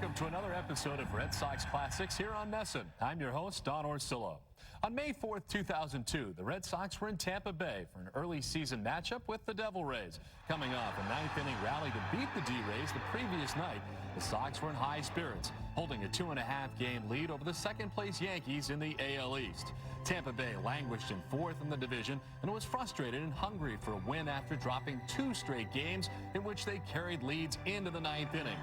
Welcome to another episode of Red Sox Classics here on NESN. I'm your host, Don Orsillo. On May 4th, 2002, the Red Sox were in Tampa Bay for an early season matchup with the Devil Rays. Coming off a ninth-inning rally to beat the D-Rays the previous night, the Sox were in high spirits, holding a 2.5-game lead over the second-place Yankees in the AL East. Tampa Bay languished in fourth in the division and was frustrated and hungry for a win after dropping 2 straight games in which they carried leads into the ninth inning.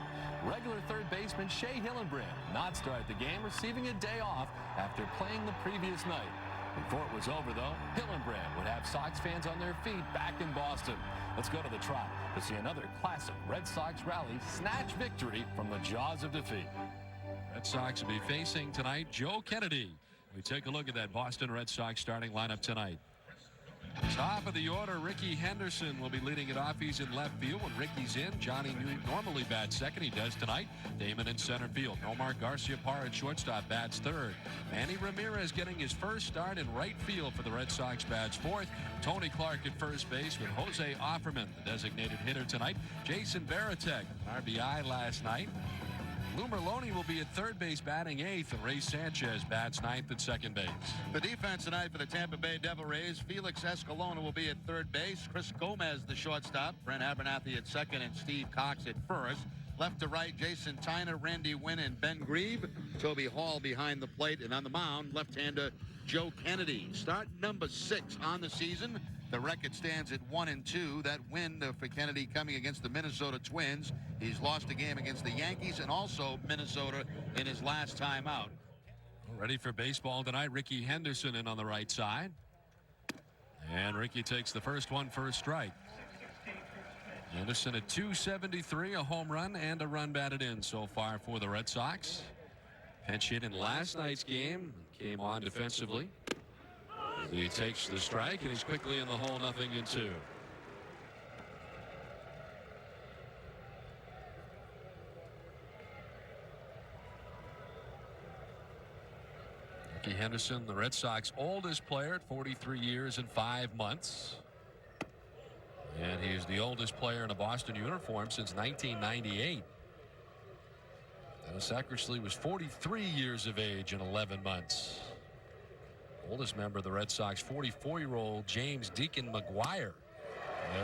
Regular third baseman Shea Hillenbrand did not start the game, receiving a day off after playing the previous night. Before it was over, though, Hillenbrand would have Sox fans on their feet back in Boston. Let's go to the Trop to see another classic Red Sox rally snatch victory from the jaws of defeat. Red Sox will be facing tonight Joe Kennedy. We take a look at that Boston Red Sox starting lineup tonight. Top of the order, Ricky Henderson will be leading it off. He's in left field. When Ricky's in, Johnny normally bats second. He does tonight. Damon in center field. Nomar Garciaparra at shortstop bats third. Manny Ramirez getting his first start in right field for the Red Sox bats fourth. Tony Clark at first base with Jose Offerman, the designated hitter tonight. Jason Varitek, RBI last night. Lou Merloni will be at third base batting eighth, and Ray Sanchez bats ninth at second base. The defense tonight for the Tampa Bay Devil Rays, Felix Escalona will be at third base, Chris Gomez the shortstop, Brent Abernathy at second, and Steve Cox at first. Left to right, Jason Tyner, Randy Wynn, and Ben Grieve. Toby Hall behind the plate, and on the mound, left-hander Joe Kennedy. Start number 6 on the season. The record stands at 1-2. That win for Kennedy coming against the Minnesota Twins. He's lost a game against the Yankees and also Minnesota in his last time out. Ready for baseball tonight. Ricky Henderson in on the right side. And Ricky takes the first one for a strike. Henderson at .273, a home run and a run batted in so far for the Red Sox. Pinch hit in last night's game. Came on defensively. He takes the strike, and he's quickly in the hole, 0-2. Ricky Henderson, the Red Sox oldest player at 43 years and 5 months. And he's the oldest player in a Boston uniform since 1998. Dennis Eckersley was 43 years of age in 11 months. Oldest member of the Red Sox, 44-year-old James Deacon McGuire,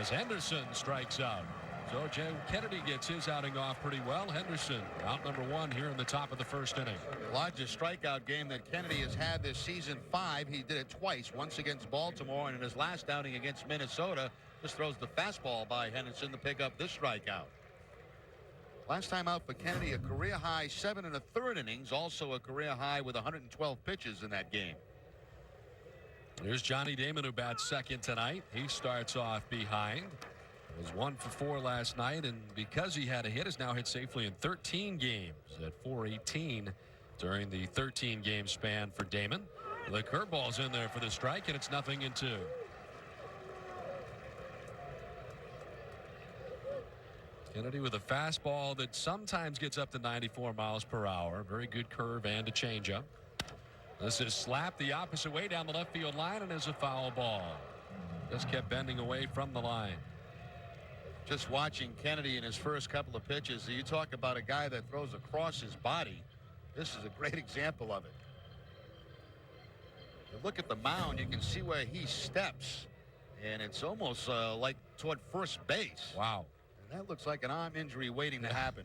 as Henderson strikes out. So Joe Kennedy gets his outing off pretty well. Henderson out number 1 here in the top of the first inning. Largest strikeout game that Kennedy has had this season, 5. He did it twice, once against Baltimore, and in his last outing against Minnesota, just throws the fastball by Henderson to pick up this strikeout. Last time out for Kennedy, a career high 7 1/3 innings, also a career high with 112 pitches in that game. Here's Johnny Damon, who bats second tonight. He starts off behind. Was 1 for 4 last night, and because he had a hit, has now hit safely in 13 games at .418 during the 13-game span for Damon. The curveball's in there for the strike, and it's 0-2. Kennedy with a fastball that sometimes gets up to 94 miles per hour. Very good curve and a changeup. This is slapped the opposite way down the left field line and is a foul ball. Just kept bending away from the line. Just watching Kennedy in his first couple of pitches, you talk about a guy that throws across his body. This is a great example of it. You look at the mound, you can see where he steps, and it's almost like toward first base. Wow. And that looks like an arm injury waiting to happen.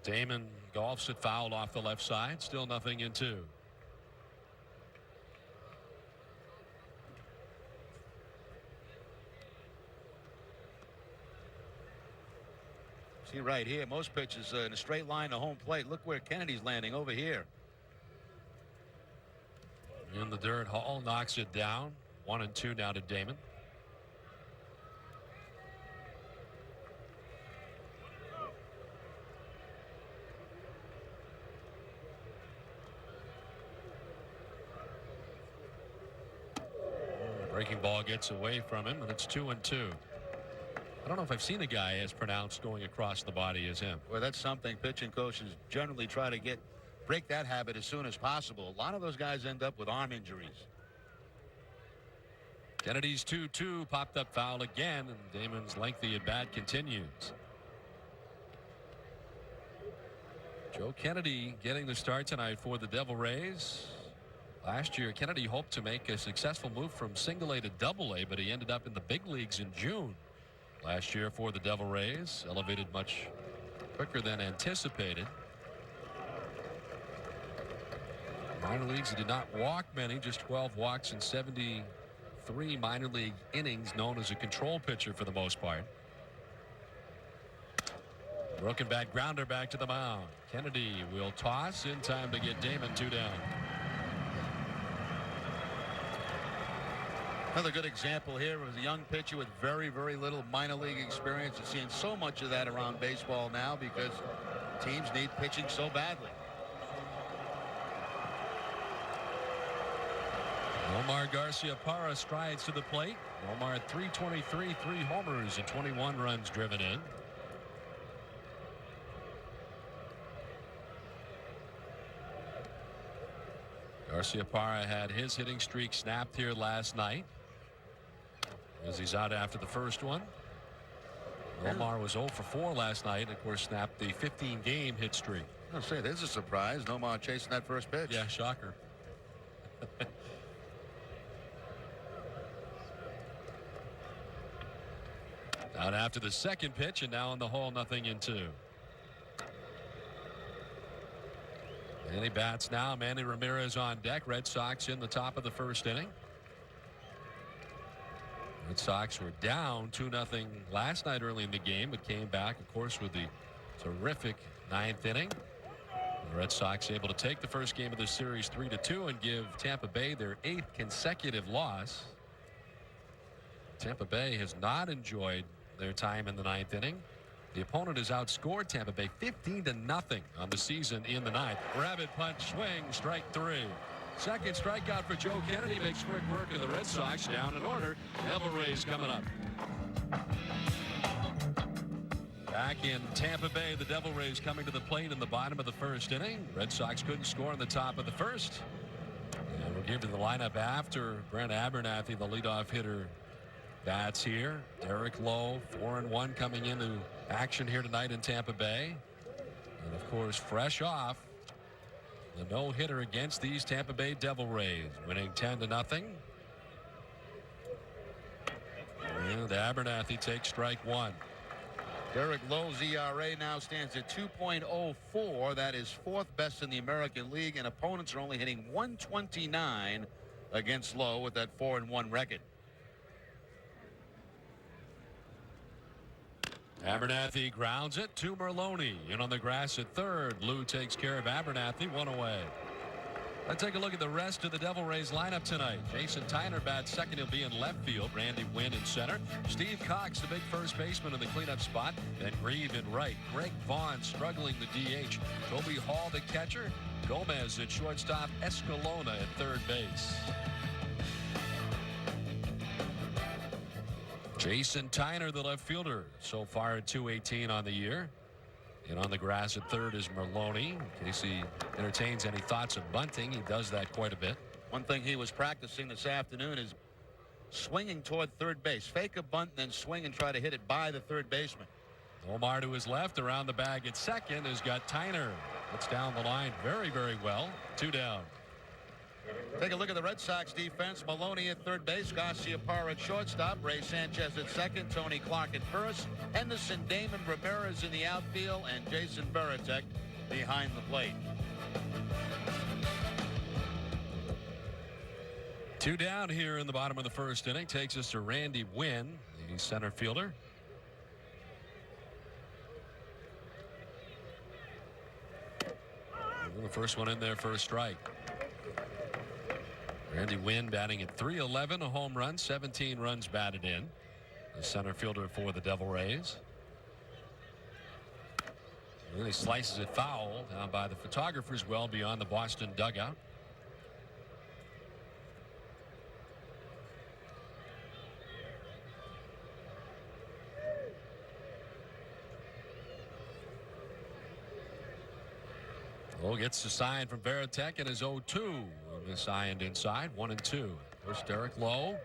Damon golfs it fouled off the left side. Still 0-2. See right here, most pitches in a straight line to home plate. Look where Kennedy's landing over here. In the dirt, Hall knocks it down. 1-2 now to Damon. Breaking ball gets away from him, and it's 2-2. I don't know if I've seen a guy as pronounced going across the body as him. Well, that's something pitching coaches generally try to break that habit as soon as possible. A lot of those guys end up with arm injuries. Kennedy's 2-2 popped up foul again, and Damon's lengthy at bat continues. Joe Kennedy getting the start tonight for the Devil Rays. Last year, Kennedy hoped to make a successful move from single A to double A, but he ended up in the big leagues in June last year for the Devil Rays. Elevated much quicker than anticipated. Minor leagues, he did not walk many, just 12 walks in 73 minor league innings, known as a control pitcher for the most part. Broken back grounder back to the mound. Kennedy will toss in time to get Damon 2 down. Another good example here was a young pitcher with very, very little minor league experience. You're seeing so much of that around baseball now because teams need pitching so badly. Omar Garcia-Parra strides to the plate. Omar at 323, 3 homers and 21 runs driven in. Garcia-Parra had his hitting streak snapped here last night, as he's out after the first one. Omar was 0 for 4 last night, and of course snapped the 15-game hit streak. I'll say there's a surprise. Omar chasing that first pitch. Yeah, shocker. Out after the second pitch, and now in the hole, 0-2. Manny bats now. Manny Ramirez on deck. Red Sox in the top of the first inning. Red Sox were down 2-0 last night early in the game, but came back, of course, with the terrific 9th inning. The Red Sox able to take the first game of the series 3-2 and give Tampa Bay their 8th consecutive loss. Tampa Bay has not enjoyed their time in the 9th inning. The opponent has outscored Tampa Bay 15-0 on the season in the 9th. Rabbit punch swing, strike 3. Second strikeout for Joe Kennedy makes quick work of the Red Sox. Down in order. Devil Rays coming up. Back in Tampa Bay, the Devil Rays coming to the plate in the bottom of the first inning. Red Sox couldn't score in the top of the first. And we'll give to the lineup after Brent Abernathy, the leadoff hitter, bats here. Derek Lowe, 4-1 coming into action here tonight in Tampa Bay. And of course, fresh off the no-hitter against these Tampa Bay Devil Rays, winning 10-0. And Abernathy takes strike 1. Derek Lowe's ERA now stands at 2.04. That is 4th best in the American League, and opponents are only hitting 129 against Lowe with that 4-1 record. Abernathy grounds it to Merlone. In on the grass at third. Lowe takes care of Abernathy. 1 away. Let's take a look at the rest of the Devil Rays lineup tonight. Jason Tyner bats second. He'll be in left field. Randy Wynn in center. Steve Cox, the big first baseman in the cleanup spot. Then Grieve in right. Greg Vaughn struggling the DH. Toby Hall the catcher. Gomez at shortstop. Escalona at third base. Jason Tyner, the left fielder, so far at 218 on the year. And on the grass at third is Merlone. In case he entertains any thoughts of bunting, he does that quite a bit. One thing he was practicing this afternoon is swinging toward third base. Fake a bunt, then swing and try to hit it by the third baseman. Omar to his left, around the bag at second has got Tyner. It's down the line very, very well. 2 down. Take a look at the Red Sox defense. Maloney at third base, Garcia-Parra at shortstop, Ray Sanchez at second, Tony Clark at first, Henderson, Damon, Ramirez in the outfield, and Jason Veritek behind the plate. 2 down here in the bottom of the first inning. Takes us to Randy Wynn, the center fielder. The first one in there for a strike. Randy Wynn batting at .311, a home run, 17 runs batted in. The center fielder for the Devil Rays. Really slices it foul down by the photographers well beyond the Boston dugout. Lowe gets the sign from Veritek and is 0-2. Signed inside, 1-2. First Derek Lowe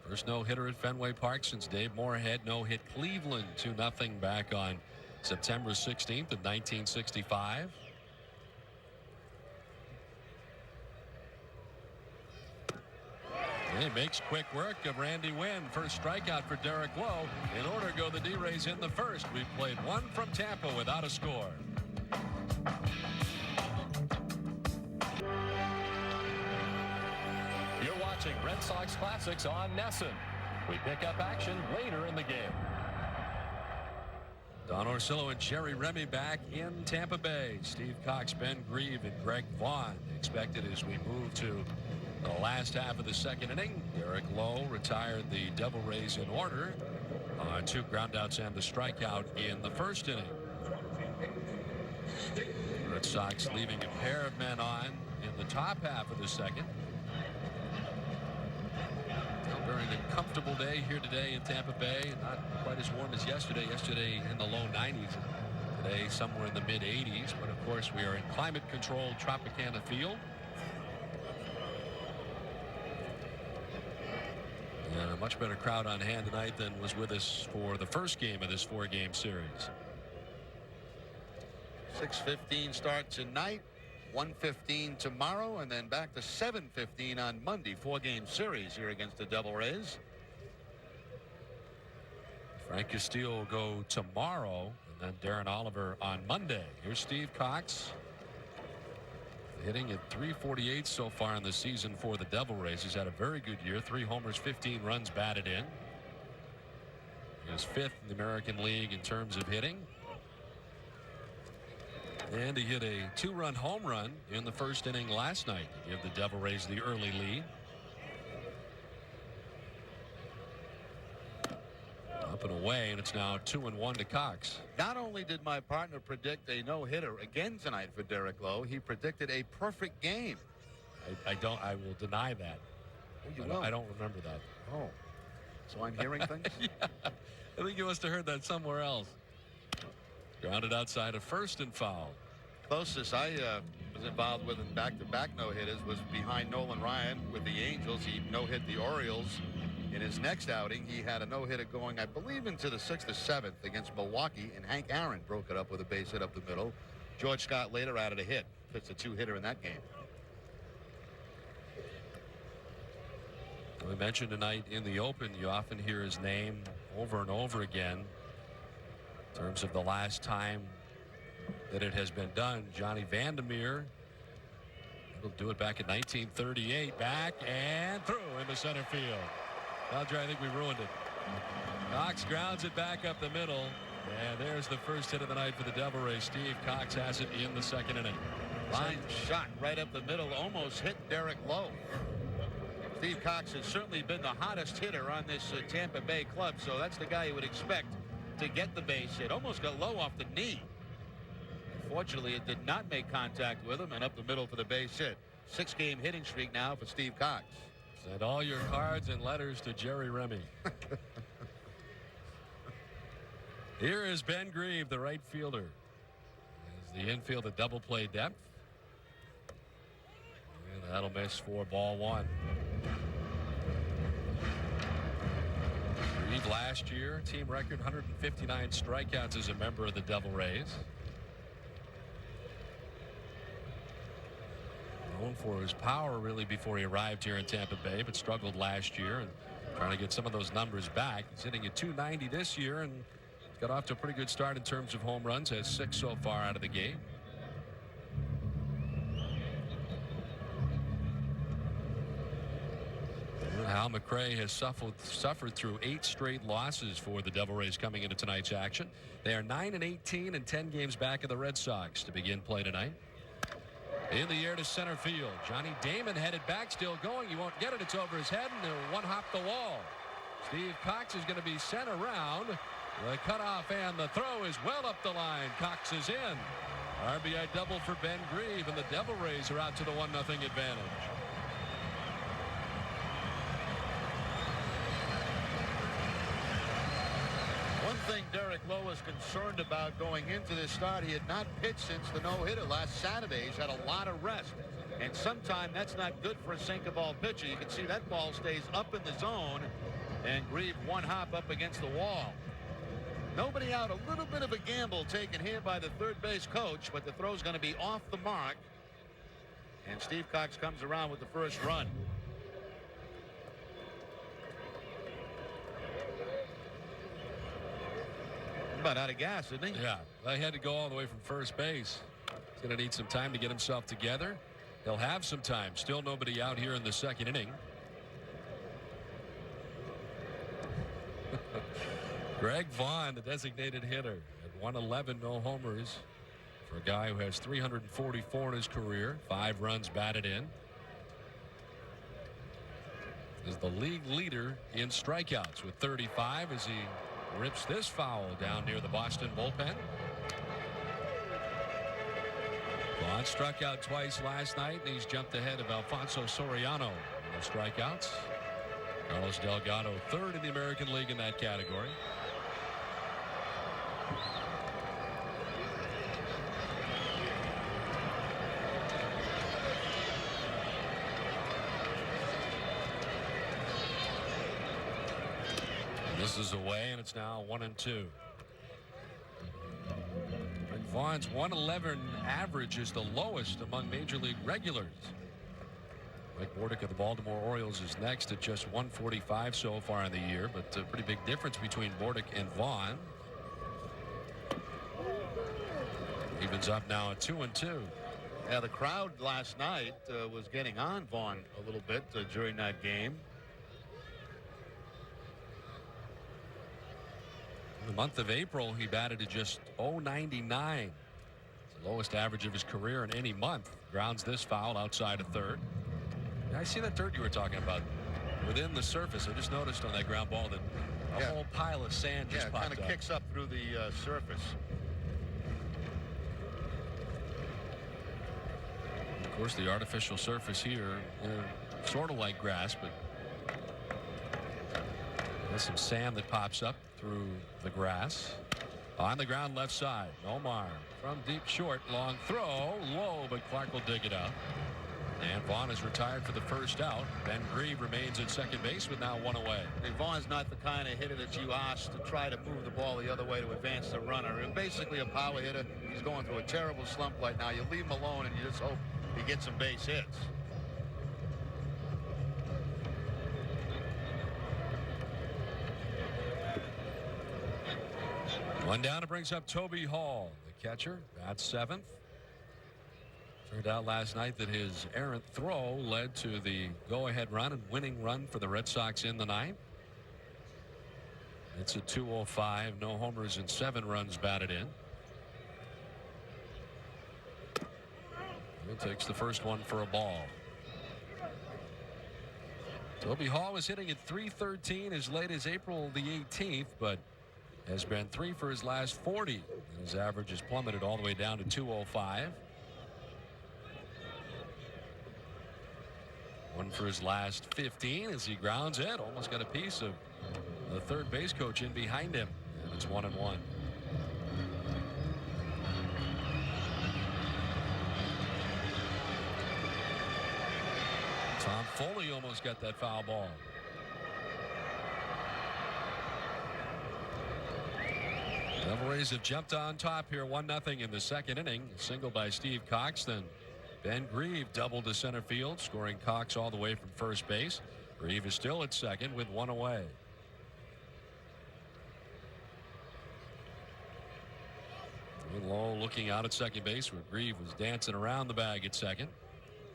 First no-hitter at Fenway Park since Dave Moorhead no-hit Cleveland 2-0 back on September 16th of 1965. He makes quick work of Randy Wynn. First strikeout for Derek Lowe. In order to go the D-Rays in the first. We've played one from Tampa without a score. You're watching Red Sox Classics on NESN. We pick up action later in the game. Don Orsillo and Jerry Remy back in Tampa Bay. Steve Cox, Ben Grieve, and Greg Vaughn expected as we move to the last half of the second inning. Derek Lowe retired the Devil Rays in order on 2 groundouts and the strikeout in the first inning. Red Sox leaving a pair of men on in the top half of the second. A very uncomfortable day here today in Tampa Bay. Not quite as warm as yesterday. Yesterday in the low 90s. Today somewhere in the mid 80s. But of course we are in climate controlled Tropicana Field. And a much better crowd on hand tonight than was with us for the first game of this 4-game series. 6:15 start tonight, 1:15 tomorrow, and then back to 7:15 on Monday. 4-game series here against the Devil Rays. Frank Castillo will go tomorrow, and then Darren Oliver on Monday. Here's Steve Cox. Hitting at .348 so far in the season for the Devil Rays. He's had a very good year. 3 homers, 15 runs batted in. He's 5th in the American League in terms of hitting. And he hit a 2-run home run in the first inning last night to give the Devil Rays the early lead. Up and away, and it's now 2-1 to Cox. Not only did my partner predict a no-hitter again tonight for Derek Lowe, he predicted a perfect game. I will deny that. Oh, you will? I don't remember that. Oh, so I'm hearing things? Yeah, I think you must have heard that somewhere else. Grounded outside of first and foul. Closest I was involved with in back-to-back no-hitters was behind Nolan Ryan with the Angels. He no-hit the Orioles. In his next outing, he had a no-hitter going, I believe, into the 6th or 7th against Milwaukee, and Hank Aaron broke it up with a base hit up the middle. George Scott later added a hit. Pitched a 2-hitter in that game. We mentioned tonight in the open, you often hear his name over and over again in terms of the last time that it has been done. Johnny Vandermeer will do it back in 1938. Back and through into center field. Roger, I think we ruined it. Cox grounds it back up the middle. And there's the first hit of the night for the Devil Rays. Steve Cox has it in the second inning. Line shot right up the middle, almost hit Derek Lowe. Steve Cox has certainly been the hottest hitter on this Tampa Bay club, so that's the guy you would expect to get the base hit. Almost got Lowe off the knee. Unfortunately, it did not make contact with him, and up the middle for the base hit. 6-game hitting streak now for Steve Cox. Send all your cards and letters to Jerry Remy. Here is Ben Grieve, the right fielder. As the infield, a double play depth. And that'll miss for ball 1. Grieve last year, team record 159 strikeouts as a member of the Devil Rays. Known for his power really before he arrived here in Tampa Bay, but struggled last year and trying to get some of those numbers back. He's hitting at .290 this year and got off to a pretty good start in terms of home runs. Has 6 so far out of the game. Hal McRae has suffered through 8 straight losses for the Devil Rays coming into tonight's action. They are 9-18 and 10 games back of the Red Sox to begin play tonight. In the air to center field. Johnny Damon headed back, still going. He won't get it. It's over his head, and he'll one-hop the wall. Steve Cox is going to be sent around. The cutoff and the throw is well up the line. Cox is in. RBI double for Ben Grieve, and the Devil Rays are out to the 1-0 advantage. One thing Derek Lowe was concerned about going into this start, he had not pitched since the no-hitter last Saturday. He's had a lot of rest, and sometimes that's not good for a sink-a-ball pitcher. You can see that ball stays up in the zone, And Grieve one hop up against the wall. Nobody out. A little bit of a gamble taken here by the third base coach, but the throw's going to be off the mark. And Steve Cox comes around with the first run. About out of gas, isn't he? Yeah, they had to go all the way from first base. He's going to need some time to get himself together. He'll have some time. Still nobody out here in the second inning. Greg Vaughn, the designated hitter, at 111, no homers for a guy who has 344 in his career, 5 runs batted in. Is the league leader in strikeouts with 35 as he rips this foul down near the Boston bullpen. Vaughn struck out twice last night, and he's jumped ahead of Alfonso Soriano in the strikeouts. Carlos Delgado, third in the American League in that category. This is away, and it's now 1-2. And Vaughn's 111 average is the lowest among major league regulars. Mike Bordick of the Baltimore Orioles is next at just 145 so far in the year, but a pretty big difference between Bordick and Vaughn. Evens up now at 2-2. Yeah, the crowd last night was getting on Vaughn a little bit during that game. In the month of April, he batted at just .099. It's the lowest average of his career in any month. Grounds this foul outside of third. I see that dirt you were talking about within the surface. I just noticed on that ground ball that a whole pile of sand just popped up. Kind of kicks up through the surface. Of course, the artificial surface here, sort of like grass, but there's some sand that pops up through the grass. On the ground left side, Omar from deep short, long throw, low, but Clark will dig it out. And Vaughn is retired for the first out. Ben Grieve remains at second base with now 1 away. Vaughn's not the kind of hitter that you ask to try to move the ball the other way to advance the runner. And basically a power hitter. He's going through a terrible slump right now. You leave him alone and you just hope he gets some base hits. One down, it brings up Toby Hall, the catcher, bats 7th. Turned out last night that his errant throw led to the go-ahead run and winning run for the Red Sox in the 9th. It's a 205, no homers and 7 runs batted in. He takes the first one for a ball. Toby Hall was hitting at .313 as late as April the 18th, but has been 3 for his last 40. And his average has plummeted all the way down to 205. 1 for his last 15 as he grounds it. Almost got a piece of the third base coach in behind him. And it's 1-1. Tom Foley almost got that foul ball. Devil Rays have jumped on top here 1-0 in the second inning. A single by Steve Cox. Then Ben Grieve doubled to center field, scoring Cox all the way from first base. Grieve is still at second with 1 away. And Lowe looking out at second base where Grieve was dancing around the bag at second.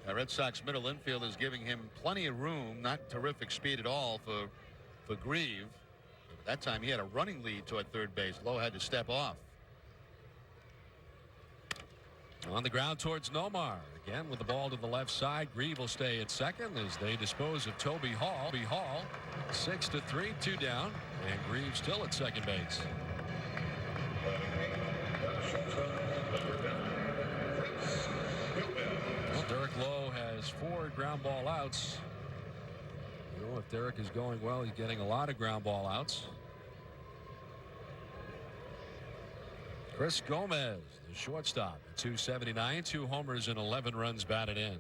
The Red Sox middle infield is giving him plenty of room. Not terrific speed at all for Grieve. That time he had a running lead toward third base. Lowe had to step off. On the ground towards Nomar. Again with the ball to the left side. Grieve will stay at second as they dispose of Toby Hall. 6-3, 2 down. And Grieve still at second base. Well, Derek Lowe has 4 ground ball outs. You know, if Derek is going well, he's getting a lot of ground ball outs. Chris Gomez, the shortstop, 279, 2 homers and 11 runs batted in.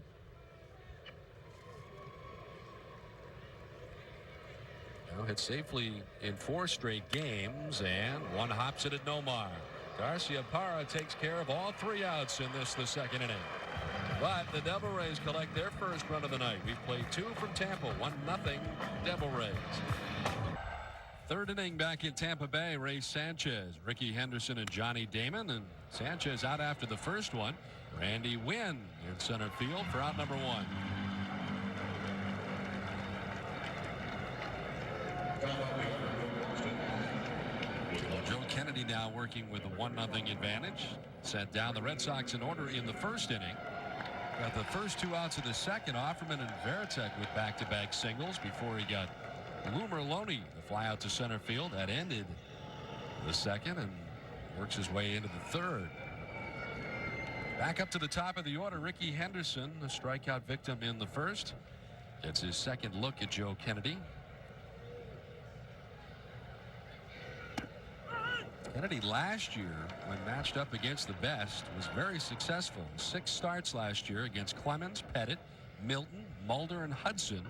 Now hit safely in 4 straight games, and one hops it at Nomar. Garcia Parra takes care of all 3 outs in this, the second inning. But the Devil Rays collect their first run of the night. We've played 2 from Tampa, 1-0 Devil Rays. Third inning back in Tampa Bay. Ray Sanchez, Ricky Henderson, and Johnny Damon. And Sanchez out after the first one. Randy Wynn in center field for out number 1. Joe Kennedy now working with a 1-0 advantage. Set down the Red Sox in order in the first inning. Got the first 2 outs of the second. Offerman and Veritek with back-to-back singles before he got Lou Merlone the fly out to center field. That ended the second and works his way into the third. Back up to the top of the order, Ricky Henderson, a strikeout victim in the first. Gets his second look at Joe Kennedy. Kennedy last year, when matched up against the best, was very successful. 6 starts last year against Clemens, Pettit, Milton, Mulder, and Hudson.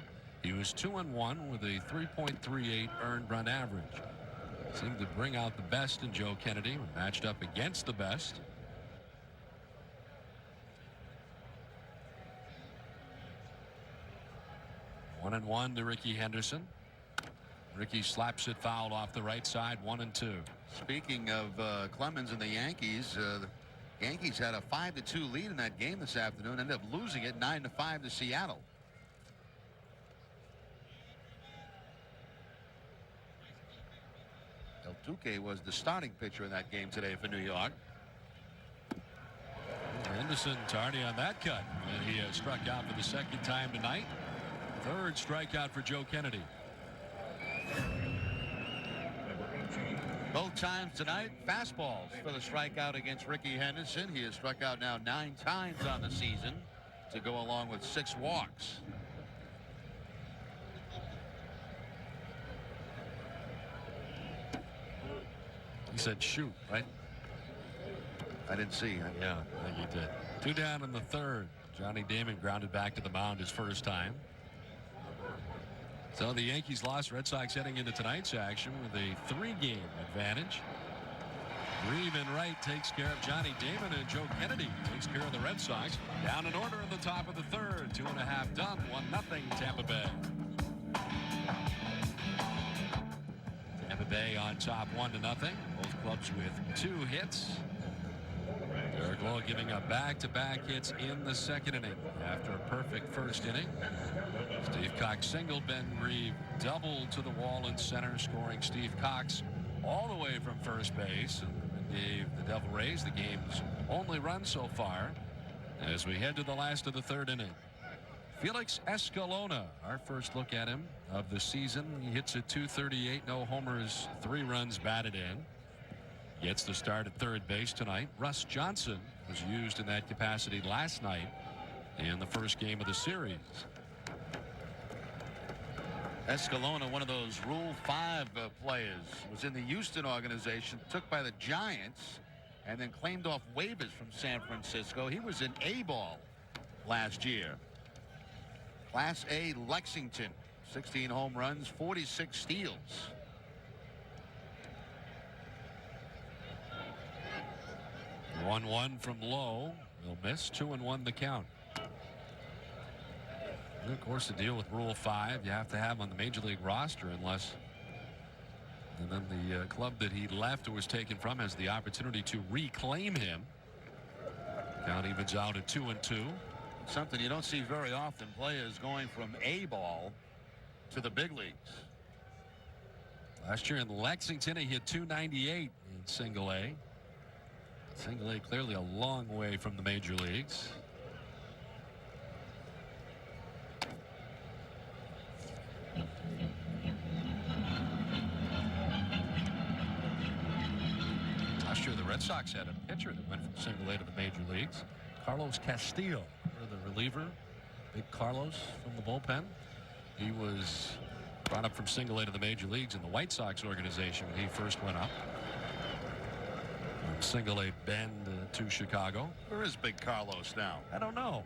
He was 2-1 with a 3.38 earned run average. Seemed to bring out the best in Joe Kennedy when matched up against the best. One and 1 to Ricky Henderson. Ricky slaps it foul off the right side. 1-2. Speaking of Clemens and the Yankees, the Yankees had a 5-2 lead in that game this afternoon. Ended up losing it 9-5 to Seattle. El Duque was the starting pitcher in that game today for New York. Henderson tardy on that cut, and he struck out for the second time tonight. Third strikeout for Joe Kennedy. Both times tonight, fastballs for the strikeout against Ricky Henderson. He has struck out now 9 times on the season to go along with 6 walks. He said shoot, right? I didn't see. Yeah, I think he did. 2 down in the third. Johnny Damon grounded back to the mound his first time. So the Yankees lost. Red Sox heading into tonight's action with a 3-game advantage. Reeve in right takes care of Johnny Damon, and Joe Kennedy takes care of the Red Sox. Down in order in the top of the third. 2.5 done. 1-0 Tampa Bay. Tampa Bay on top 1-0. Both clubs with 2 hits. Derek Lowe giving up back-to-back hits in the second inning after a perfect first inning. Steve Cox singled. Ben Reeve doubled to the wall in center, scoring Steve Cox all the way from first base, and gave the Devil Rays the game's only run so far as we head to the last of the third inning. Felix Escalona, our first look at him of the season. He hits at .238, no homers, 3 runs batted in. Gets the start at third base tonight. Russ Johnson was used in that capacity last night in the first game of the series. Escalona, one of those Rule 5 players, was in the Houston organization, took by the Giants, and then claimed off waivers from San Francisco. He was in A-ball last year. Class A Lexington, 16 home runs, 46 steals. One 1 from Lowe. He'll miss. 2-1 the count. And of course, to deal with Rule 5, you have to have on the major league roster unless. And then the club that he left or was taken from has the opportunity to reclaim him. Count evens out at 2-2. Something you don't see very often, players going from A-ball to the big leagues. Last year in Lexington, he hit .298 in single A. Single A clearly a long way from the major leagues. Last year the Red Sox had a pitcher that went from single A to the major leagues. Carlos Castillo, the reliever. Big Carlos from the bullpen. He was brought up from single A to the major leagues in the White Sox organization when he first went up. Single A Bend to Chicago. Where is Big Carlos now? I don't know.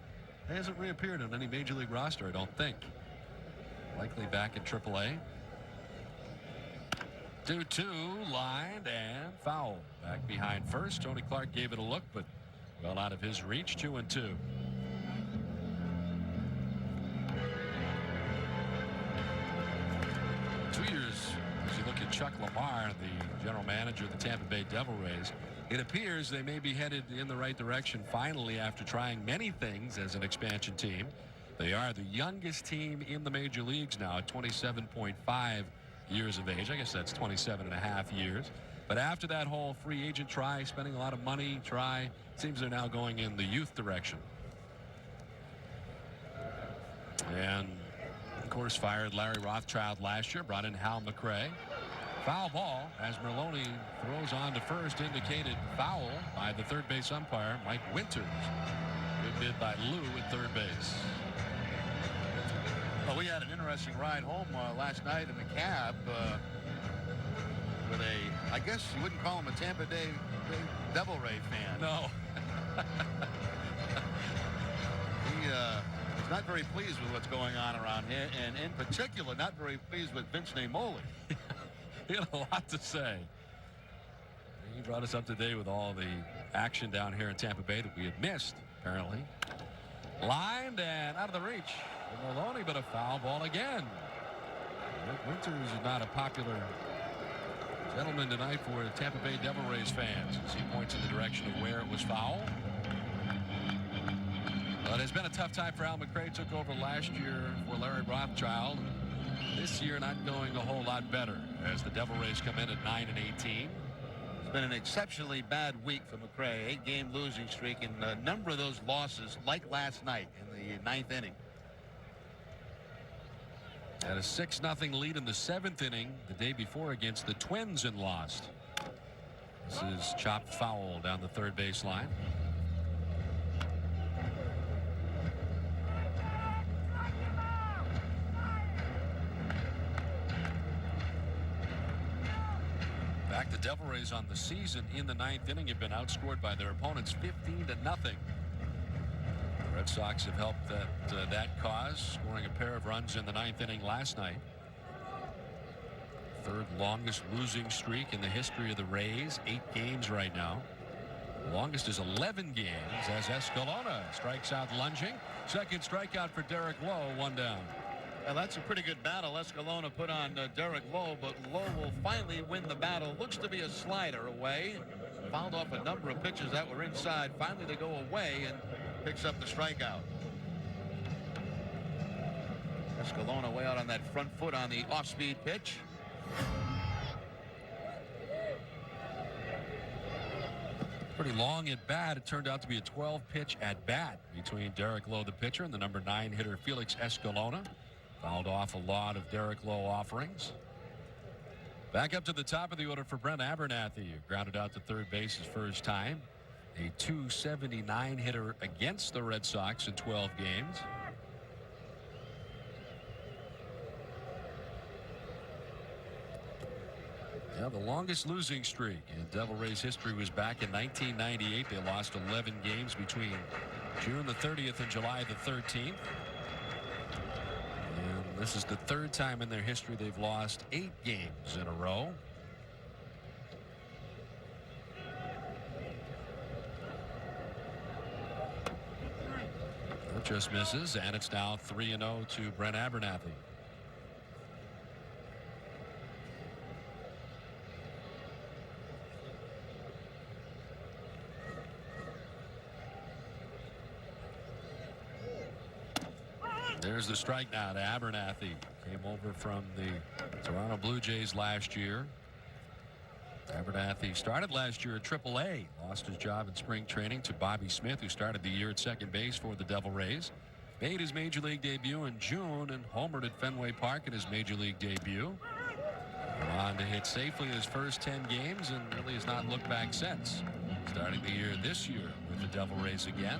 He hasn't reappeared on any major league roster, I don't think. Likely back in AAA. 2-2, lined and foul. Back behind first. Tony Clark gave it a look, but well out of his reach. 2-2. 2 years, as you look at Chuck Lamar, the general manager of the Tampa Bay Devil Rays, it appears they may be headed in the right direction finally after trying many things as an expansion team. They are the youngest team in the major leagues now at 27.5 years of age. I guess that's 27 and a half years. But after that whole free agent try, spending a lot of money try, seems they're now going in the youth direction. And of course fired Larry Rothschild last year, brought in Hal McRae. Foul ball as Merlone throws on to first, indicated foul by the third base umpire, Mike Winters. Good bid by Lowe at third base. Well, we had an interesting ride home last night in the cab with I guess you wouldn't call him a Tampa Bay Devil Ray fan. No. He's not very pleased with what's going on around here, and in particular, not very pleased with Vince Naimoli. He had a lot to say. He brought us up to date with all the action down here in Tampa Bay that we had missed, apparently. Lined and out of the reach for Merlone, but a foul ball again. Rick Winters is not a popular gentleman tonight for Tampa Bay Devil Rays fans as he points in the direction of where it was foul. But it's been a tough time for Al McRae. Took over last year for Larry Rothschild. This year not going a whole lot better as the Devil Rays come in at 9-18. It's been an exceptionally bad week for McRae. 8-game losing streak, and a number of those losses like last night in the 9th inning. Had a 6-0 lead in the 7th inning the day before against the Twins and lost. This is chopped foul down the third base line. Back the Devil Rays on the season in the 9th inning have been outscored by their opponents 15-0. The Red Sox have helped that cause, scoring a pair of runs in the 9th inning last night. Third longest losing streak in the history of the Rays. 8 games right now. The longest is 11 games as Escalona strikes out lunging. Second strikeout for Derek Lowe, 1 down. Well, that's a pretty good battle Escalona put on Derek Lowe, but Lowe will finally win the battle. Looks to be a slider away. Fouled off a number of pitches that were inside. Finally they go away and picks up the strikeout. Escalona way out on that front foot on the off-speed pitch. Pretty long at bat. It turned out to be a 12-pitch at bat between Derek Lowe, the pitcher, and the number 9 hitter Felix Escalona. Fouled off a lot of Derek Lowe offerings. Back up to the top of the order for Brent Abernathy, who grounded out to third base his first time. A .279 hitter against the Red Sox in 12 games. Yeah, the longest losing streak in Devil Rays history was back in 1998. They lost 11 games between June the 30th and July the 13th. And this is the 3rd time in their history they've lost 8 games in a row. That just misses, and it's now 3-0 to Brent Abernathy. There's the strike now to Abernathy. Came over from the Toronto Blue Jays last year. Abernathy started last year at AAA. Lost his job in spring training to Bobby Smith, who started the year at second base for the Devil Rays. Made his major league debut in June and homered at Fenway Park in his major league debut. On to hit safely his first 10 games and really has not looked back since. Starting the year this year with the Devil Rays again.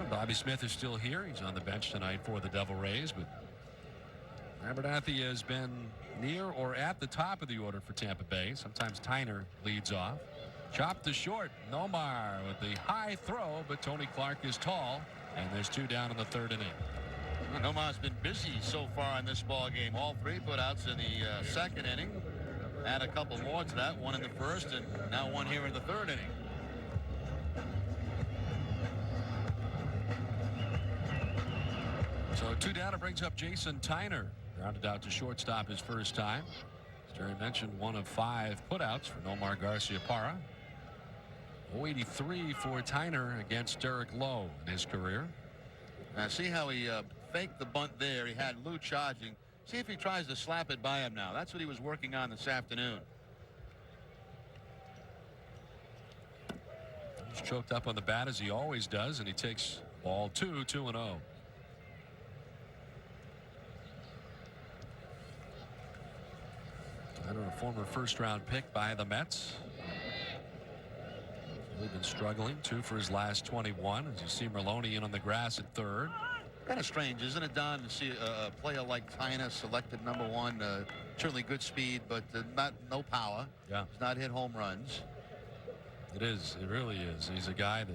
Bobby Smith is still here. He's on the bench tonight for the Devil Rays, but Abernathy has been near or at the top of the order for Tampa Bay. Sometimes Tyner leads off. Chopped to short. Nomar with the high throw, but Tony Clark is tall, and there's 2 down in the 3rd inning. Nomar's been busy so far in this ball game. All 3 putouts in the second inning. Add a couple more to that. 1 in the first and now 1 here in the third inning. So 2 down. It brings up Jason Tyner. Grounded out to shortstop his first time. As Jerry mentioned, 1 of 5 putouts for Nomar Garciaparra. 083 for Tyner against Derek Lowe in his career. Now see how he faked the bunt there. He had Lowe charging. See if he tries to slap it by him now. That's what he was working on this afternoon. He's choked up on the bat as he always does, and he takes ball 2, 2-0. Tyner, a former first-round pick by the Mets. Really been struggling. 2 for his last 21. As you see Merlone in on the grass at third. Kind of strange, isn't it, Don, to see a player like Tyner selected #1? Certainly good speed, but no power. Yeah. He's not hit home runs. It is. It really is. He's a guy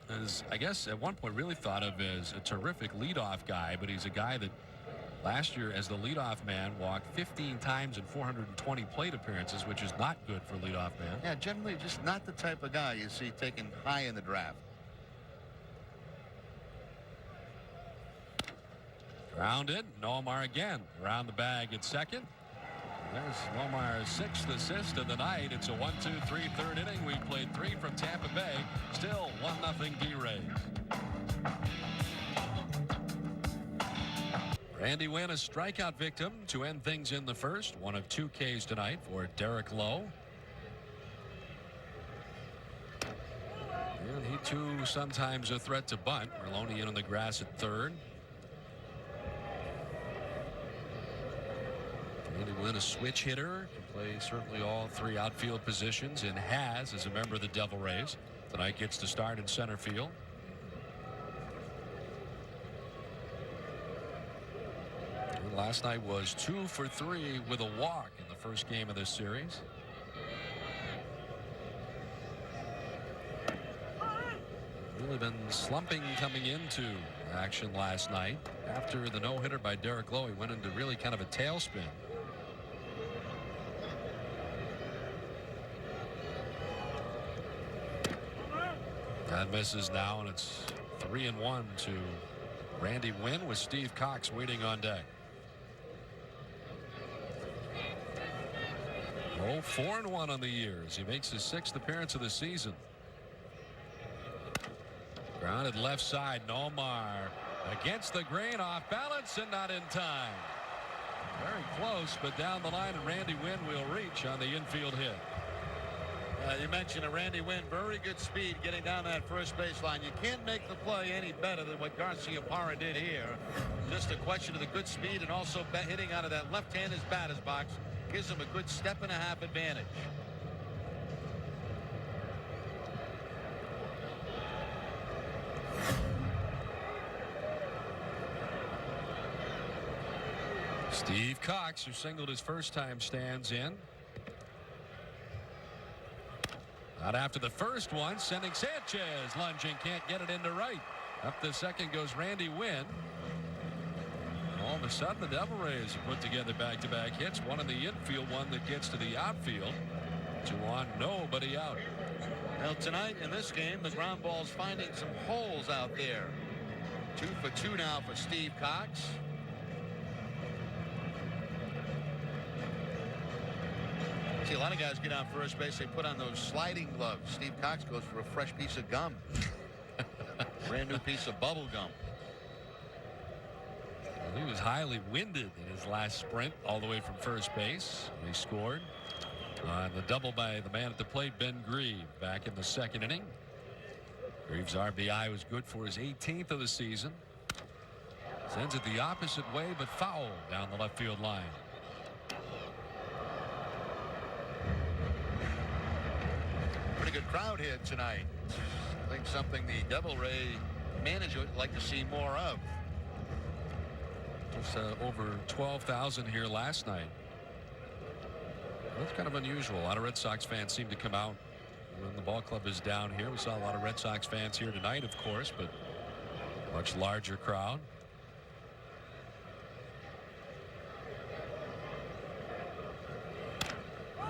that is, I guess, at one point really thought of as a terrific leadoff guy, but he's a guy that last year as the leadoff man walked 15 times in 420 plate appearances, which is not good for a leadoff man. Yeah, generally just not the type of guy you see taken high in the draft. Grounded. Nomar again around the bag at second. There's Nomar's 6th assist of the night. It's a 1-2-3 third inning. We played 3 from Tampa Bay. Still 1-0 D-Rays. Randy Wynn, a strikeout victim to end things in the first. 1 of 2 Ks tonight for Derek Lowe. And he too sometimes a threat to bunt. Merlone in on the grass at third. Randy Wynn, a switch hitter, can play certainly all 3 outfield positions and has as a member of the Devil Rays. Tonight gets to start in center field. And last night was 2 for 3 with a walk in the first game of this series. Really been slumping coming into action last night. After the no-hitter by Derek Lowe, he went into really kind of a tailspin. That misses now, and it's 3-1 to Randy Wynn with Steve Cox waiting on deck. Oh, 4-1 on the year as he makes his 6th appearance of the season. Grounded left side. Nomar against the grain, off balance and not in time. Very close, but down the line, and Randy Wynn will reach on the infield hit. You mentioned a Randy Wynn, very good speed getting down that first baseline. You can't make the play any better than what Garciaparra did here. Just a question of the good speed and also hitting out of that left-handed batter's box gives him a good 1.5 step advantage. Steve Cox, who singled his first time, stands in. Out after the first one, sending Sanchez lunging, can't get it into right. Up the second goes Randy Wynn. All of a sudden, the Devil Rays have put together back-to-back hits. One in the infield, one that gets to the outfield. 2 on, nobody out. Well, tonight in this game, the ground ball's finding some holes out there. 2 for 2 now for Steve Cox. See, a lot of guys get on first base, they put on those sliding gloves. Steve Cox goes for a fresh piece of gum. Brand new piece of bubble gum. Well, he was highly winded in his last sprint all the way from first base. He scored on the double by the man at the plate, Ben Grieve, back in the second inning. Grieve's RBI was good for his 18th of the season. Sends it the opposite way, but foul down the left field line. Pretty good crowd here tonight. I think something the Devil Ray manager would like to see more of. Just over 12,000 here last night. That's kind of unusual. A lot of Red Sox fans seem to come out when the ball club is down here. We saw a lot of Red Sox fans here tonight, of course, but much larger crowd.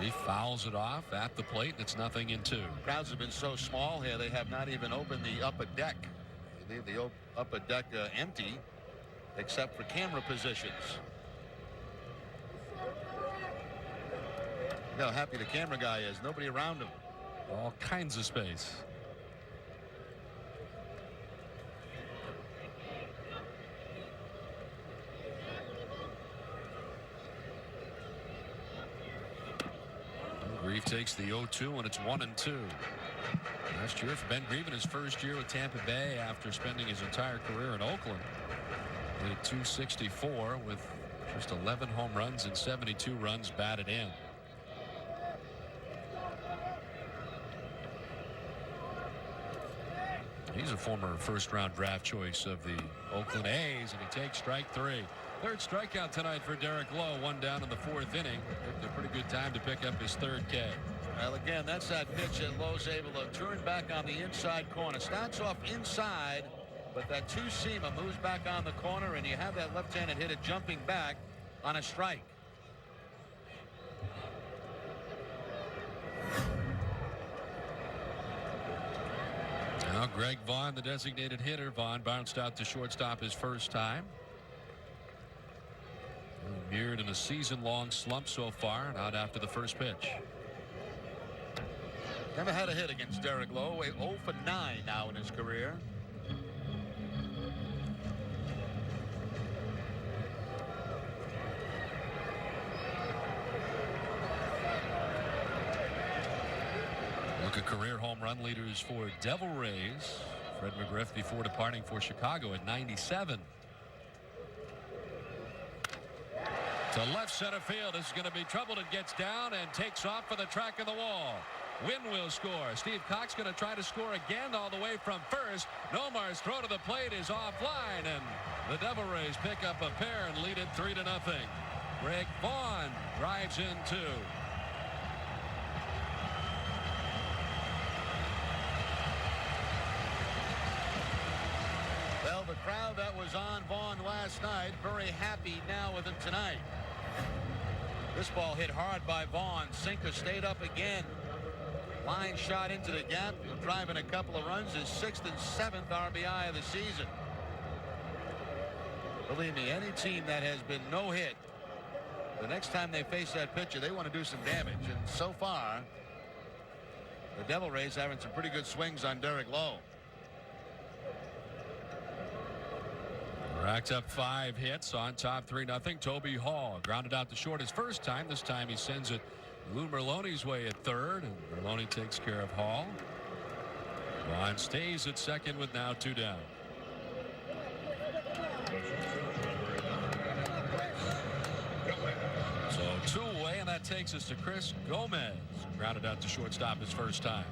He fouls it off at the plate. It's 0-2. Crowds have been so small here, they have not even opened the upper deck. They leave the upper deck empty, except for camera positions. Look how happy the camera guy is. Nobody around him. All kinds of space. Grieve takes the 0-2 and it's 1-2. Last year for Ben Grieve in his first year with Tampa Bay after spending his entire career in Oakland. He hit .264 with just 11 home runs and 72 runs batted in. He's a former first-round draft choice of the Oakland A's, and he takes strike 3. Third strikeout tonight for Derek Lowe. One down in the 4th inning. Picked a pretty good time to pick up his 3rd K. Well, again, that's that pitch that Lowe's able to turn back on the inside corner. Starts off inside, but that two-seamer moves back on the corner, and you have that left-handed hitter jumping back on a strike. Now Greg Vaughn, the designated hitter. Vaughn bounced out to shortstop his first time. Mirrored in a season-long slump so far, not after the first pitch. Never had a hit against Derek Lowe. 0 for 9 now in his career. Look at career home run leaders for Devil Rays. Fred McGriff before departing for Chicago at 97. To left center field. This is going to be trouble. It gets down and takes off for the track of the wall. Wynn will score. Steve Cox going to try to score again all the way from first. Nomar's throw to the plate is offline, and the Devil Rays pick up a pair and lead it 3-0. Greg Vaughn drives in 2. Well, the crowd that was on Vaughn last night, very happy now with him tonight. This ball hit hard by Vaughn. Sinker stayed up again. Line shot into the gap, driving a couple of runs. His 6th and 7th RBI of the season. Believe me, any team that has been no hit, the next time they face that pitcher, they want to do some damage. And so far, the Devil Rays having some pretty good swings on Derek Lowe. Racked up 5 hits on top 3-0. Toby Hall grounded out to short his first time. This time he sends it Lou Merloni's way at 3rd, and Merloni takes care of Hall. Vaughn stays at 2nd with now 2 down. So 2 away, and that takes us to Chris Gomez. Grounded out to shortstop his first time.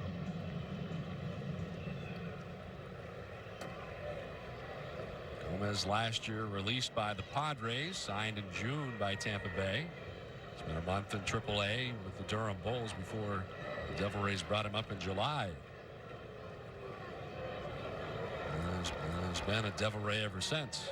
Gomez last year released by the Padres, signed in June by Tampa Bay. Spent a month in AAA with the Durham Bulls before the Devil Rays brought him up in July. He's been a Devil Ray ever since.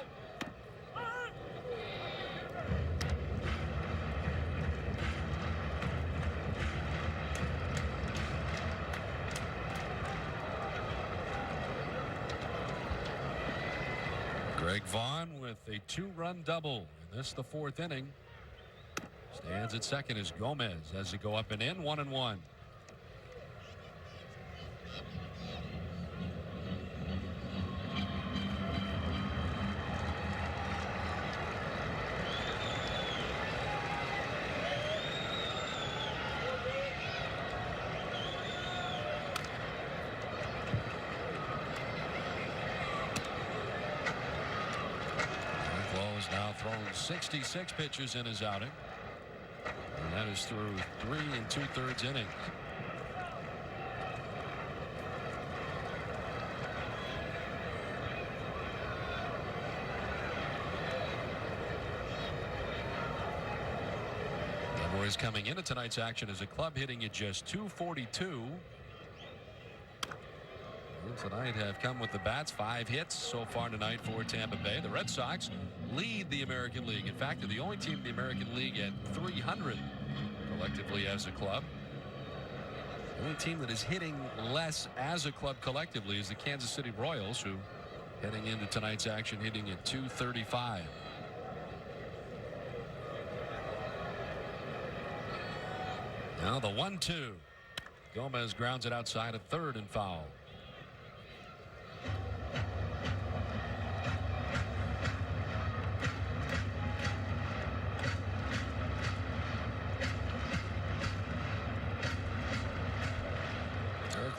Greg Vaughn with a 2-run double in this, the 4th inning. Stands at 2nd as Gomez as they go up and in, 1-1. Now thrown 66 pitches in his outing. And that is through 3 2/3 innings. The Boys coming into tonight's action as a club hitting at just .242. Tonight have come with the bats. 5 hits so far tonight for Tampa Bay. The Red Sox lead the American League. In fact, they're the only team in the American League at .300. collectively as a club. The only team that is hitting less as a club collectively is the Kansas City Royals, who heading into tonight's action hitting at .235. Now the 1-2. Gomez grounds it outside of third and foul.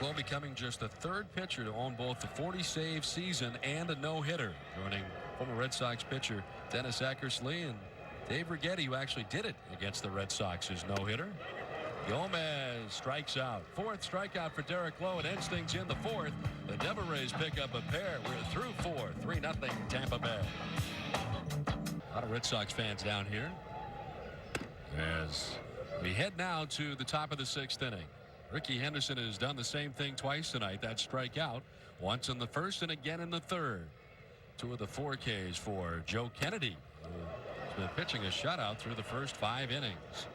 Lowe becoming just the third pitcher to own both the 40-save season and a no-hitter, joining former Red Sox pitcher Dennis Eckersley and Dave Righetti, who actually did it against the Red Sox, his no-hitter. Gomez strikes out. Fourth strikeout for Derek Lowe. It ends things in the fourth. The Devil Rays pick up a pair. We're through four. 3-0 Tampa Bay. A lot of Red Sox fans down here as we head now to the top of the sixth inning. Ricky Henderson has done the same thing twice tonight. That strikeout once in the first and again in the third. 2 of the 4 Ks for Joe Kennedy, who's been pitching a shutout through the first 5 innings.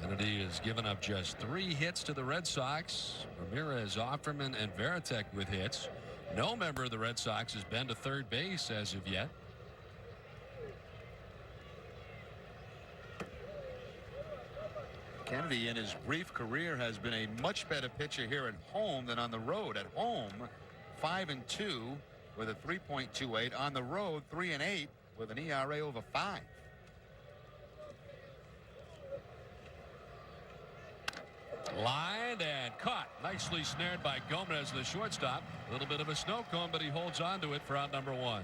Kennedy has given up just 3 hits to the Red Sox. Ramirez, Offerman, and Varitek with hits. No member of the Red Sox has been to third base as of yet. Kennedy in his brief career has been a much better pitcher here at home than on the road. At home, 5-2 with a 3.28. On the road, 3-8 with an ERA over 5. Lined and caught. Nicely snared by Gomez, the shortstop. A little bit of a snow cone, but he holds on to it for out number 1.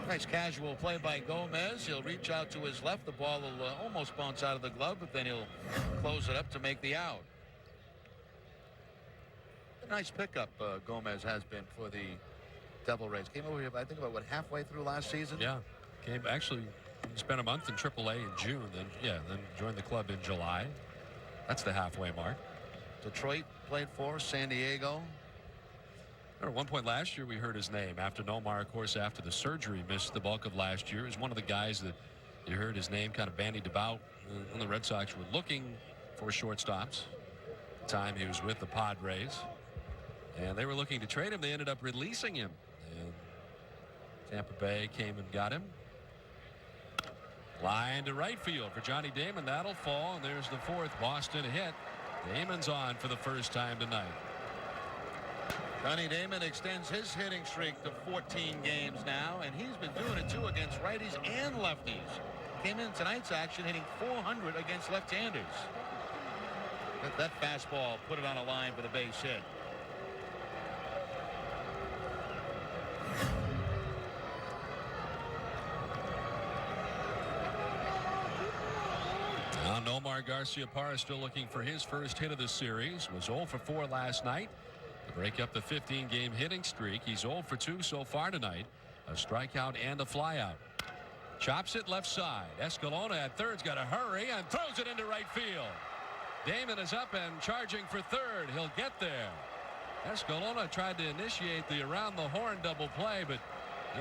Nice casual play by Gomez. He'll reach out to his left. The ball will almost bounce out of the glove, but then he'll close it up to make the out. A nice pickup Gomez has been for the Devil Rays. Came over here, I think, about halfway through last season. Yeah, actually spent a month in AAA in June, then joined the club in July. That's the halfway mark. Detroit played for San Diego. At one point last year, we heard his name after Nomar, of course, after the surgery, missed the bulk of last year. He was one of the guys that you heard his name kind of bandied about when the Red Sox were looking for shortstops. At the time he was with the Padres, and they were looking to trade him. They ended up releasing him, and Tampa Bay came and got him. Line to right field for Johnny Damon. That'll fall, and there's the 4th Boston hit. Damon's on for the first time tonight. Johnny Damon extends his hitting streak to 14 games now, and he's been doing it too against righties and lefties. Came in tonight's action hitting .400 against left-handers. That fastball put it on a line for the base hit. Now Nomar Garciaparra still looking for his first hit of the series. Was 0 for 4 last night to break up the 15-game hitting streak. He's 0 for 2 so far tonight. A strikeout and a flyout. Chops it left side. Escalona at third's got to hurry and throws it into right field. Damon is up and charging for third. He'll get there. Escalona tried to initiate the around the horn double play, but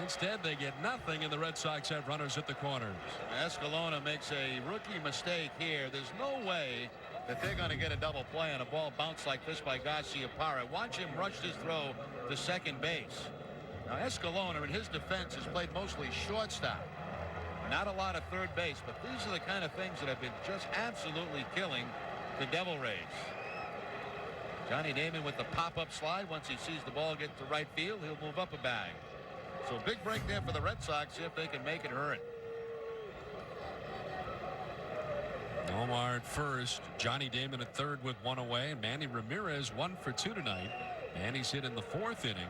instead they get nothing, and the Red Sox have runners at the corners. Escalona makes a rookie mistake here. There's no way that they're going to get a double play on a ball bounced like this by Garciaparra. Watch him rush his throw to second base. Now Escalona in his defense has played mostly shortstop. Not a lot of third base, but these are the kind of things that have been just absolutely killing the Devil Rays. Johnny Damon with the pop-up slide. Once he sees the ball get to right field, he'll move up a bag. So big break there for the Red Sox, see if they can make it hurt. Nomar at first, Johnny Damon at third with 1 away, and Manny Ramirez 1 for 2 tonight. Manny's hit in the 4th inning.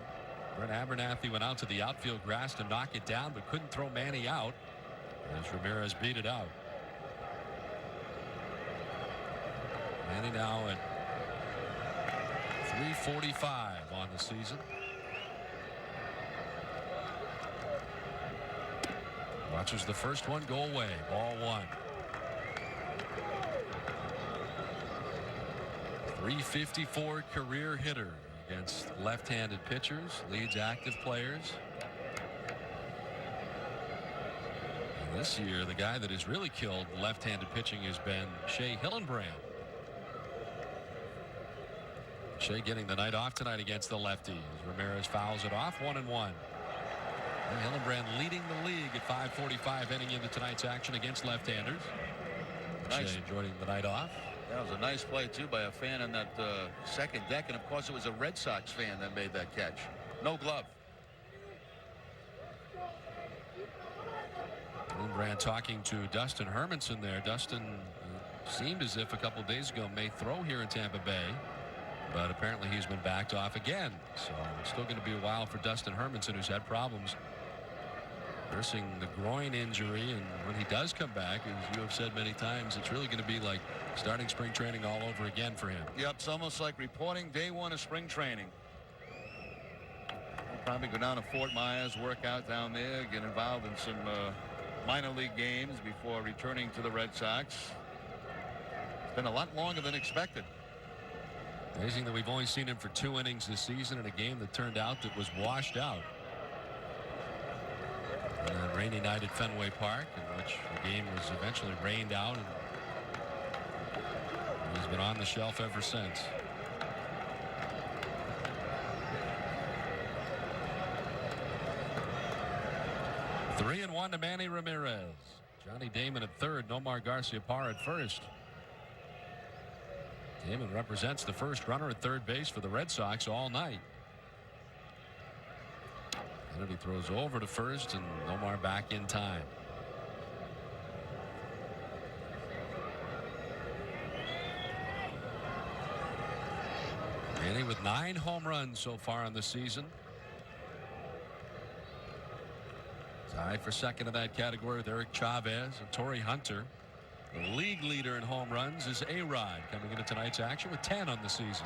Brent Abernathy went out to the outfield grass to knock it down, but couldn't throw Manny out as Ramirez beat it out. Manny now at .345 on the season. Watches the first one go away. Ball 1. .354 career hitter against left-handed pitchers. Leads active players. This year, the guy that has really killed left-handed pitching has been Shea Hillenbrand. Shea getting the night off tonight against the lefty. Ramirez fouls it off, 1-1. Hillenbrand leading the league at 5:45 heading into tonight's action against left-handers. Nice. Shea enjoying the night off. That was a nice play, too, by a fan in that second deck. And, of course, it was a Red Sox fan that made that catch. No glove. Hillenbrand talking to Dustin Hermanson there. Dustin seemed as if a couple days ago may throw here in Tampa Bay, but apparently he's been backed off again. So it's still going to be a while for Dustin Hermanson, who's had problems nursing the groin injury. And when he does come back, as you have said many times, it's really going to be like starting spring training all over again for him. Yep, it's almost like reporting day one of spring training. He'll probably go down to Fort Myers, work out down there, get involved in some minor league games before returning to the Red Sox. It's been a lot longer than expected. Amazing that we've only seen him for 2 innings this season in a game that turned out that was washed out. On a rainy night at Fenway Park, in which the game was eventually rained out, and he's been on the shelf ever since. Three and 1 to Manny Ramirez. Johnny Damon at third, Nomar Garciaparra at first. Damon represents the first runner at third base for the Red Sox all night. Kennedy throws over to first, and Nomar back in time. Manny with 9 home runs so far in the season. Tied for second in that category with Eric Chavez and Torrey Hunter. The league leader in home runs is A-Rod, coming into tonight's action with 10 on the season.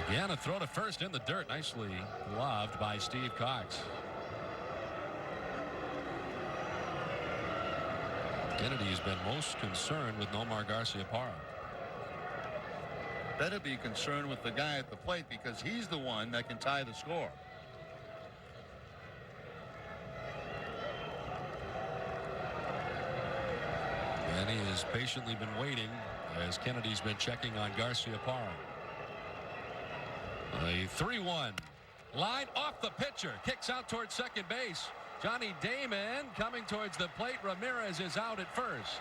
Again, a throw to first in the dirt, nicely gloved by Steve Cox. Kennedy has been most concerned with Nomar Garciaparra. Better be concerned with the guy at the plate, because he's the one that can tie the score. And he has patiently been waiting as Kennedy's been checking on Garciaparra. A 3-1 line off the pitcher, kicks out towards second base. Johnny Damon coming towards the plate. Ramirez is out at first.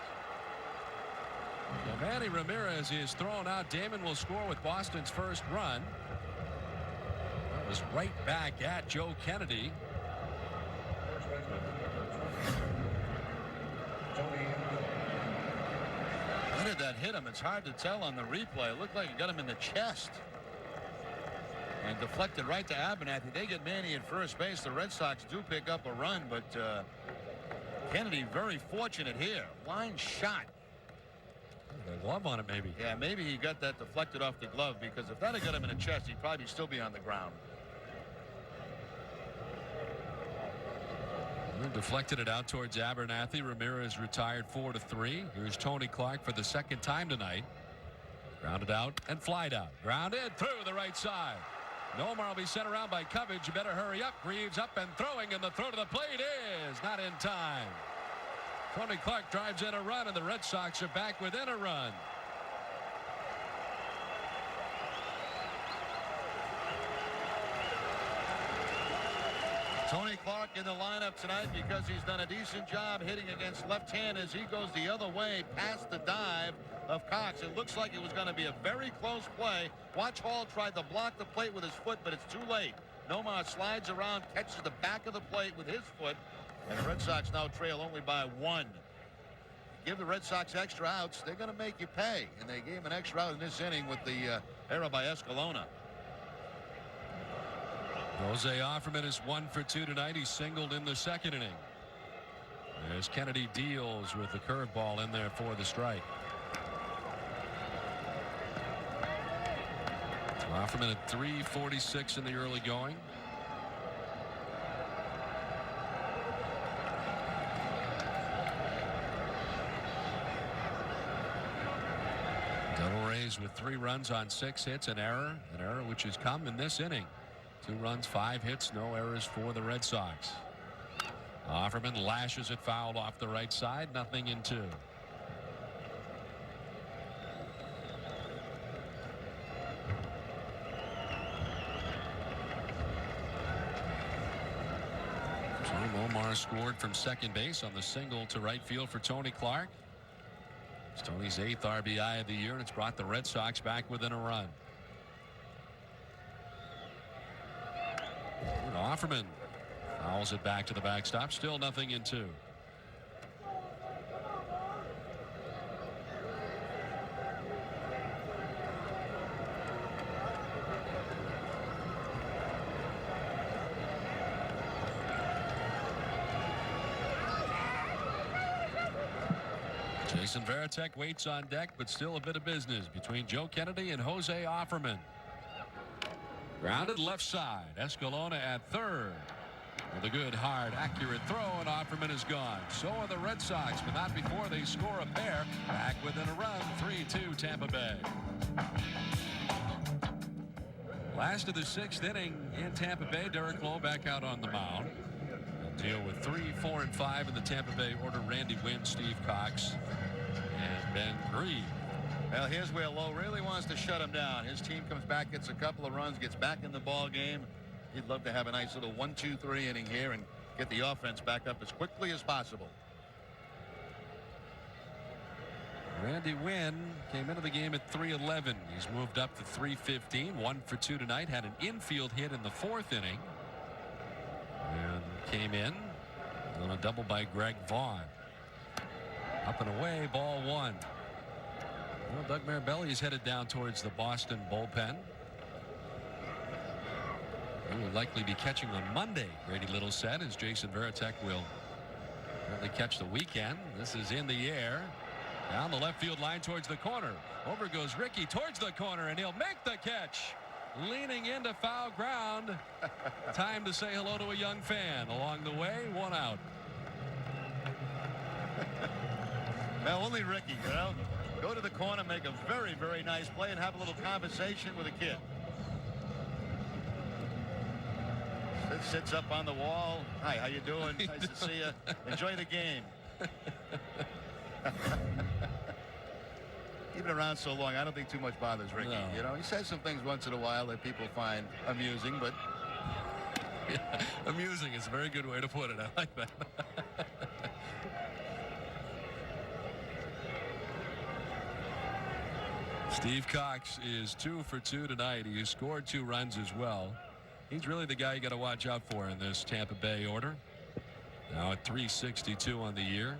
So Manny Ramirez is thrown out. Damon will score with Boston's first run. That was right back at Joe Kennedy. How did that hit him? It's hard to tell on the replay. It looked like it got him in the chest. And deflected right to Abernathy. They get Manny at first base. The Red Sox do pick up a run, but Kennedy very fortunate here. Line shot. A glove on it, maybe. Yeah, maybe he got that deflected off the glove, because if that had got him in the chest, he'd probably still be on the ground. Deflected it out towards Abernathy. Ramirez retired 4-3. Here's Tony Clark for the second time tonight. Grounded out and flied out. Grounded through the right side. Nomar will be sent around by Covage. You better hurry up. Greaves up and throwing, and the throw to the plate is not in time. Tony Clark drives in a run, and the Red Sox are back within a run. Tony Clark in the lineup tonight because he's done a decent job hitting against left-handers. He goes the other way past the dive of Cox. It looks like it was going to be a very close play. Watch Hall tried to block the plate with his foot, but it's too late. Nomar slides around, catches the back of the plate with his foot, and the Red Sox now trail only by 1. Give the Red Sox extra outs, they're going to make you pay. And they gave an extra out in this inning with the error by Escalona. Jose Offerman is 1 for 2 tonight. He singled in the second inning as Kennedy deals with the curveball in there for the strike. Offerman at 346 in the early going. Devil Rays with 3 runs on 6 hits, an error which has come in this inning. 2 runs, 5 hits, no errors for the Red Sox. Offerman lashes it foul off the right side. Nothing in 2. So Omar scored from second base on the single to right field for Tony Clark. It's Tony's 8th RBI of the year, and it's brought the Red Sox back within a run. And Offerman fouls it back to the backstop. Still nothing in 2. Jason Varitek waits on deck, but still a bit of business between Joe Kennedy and Jose Offerman. Grounded left side. Escalona at third. With a good, hard, accurate throw, and Offerman is gone. So are the Red Sox, but not before they score a pair. Back within a run, 3-2 Tampa Bay. Last of the 6th inning in Tampa Bay. Derek Lowe back out on the mound. They'll deal with 3, 4, and 5 in the Tampa Bay order. Randy Wynn, Steve Cox, and Ben Grieve. Well, here's where Lowe really wants to shut him down. His team comes back, gets a couple of runs, gets back in the ball game. He'd love to have a nice little 1-2-3 inning here and get the offense back up as quickly as possible. Randy Wynn came into the game at 311. He's moved up to 315. 1 for 2 tonight. Had an infield hit in the 4th inning. And came in on a double by Greg Vaughn. Up and away, ball 1. Well, Doug Mirabelli is headed down towards the Boston bullpen. He will likely be catching on Monday, Grady Little said, as Jason Varitek will apparently catch the weekend. This is in the air. Down the left field line towards the corner. Over goes Ricky towards the corner, and he'll make the catch. Leaning into foul ground. Time to say hello to a young fan. Along the way, 1 out. Well, only Ricky, you know. Go to the corner, make a very, very nice play, and have a little conversation with a kid. Sits up on the wall. Hi, how you doing? Nice to see you. Enjoy the game. Even around so long, I don't think too much bothers Ricky. No. You know, he says some things once in a while that people find amusing, but Yeah, amusing is a very good way to put it. I like that. Steve Cox is 2 for 2 tonight. He scored 2 runs as well. He's really the guy you got to watch out for in this Tampa Bay order. Now at 362 on the year.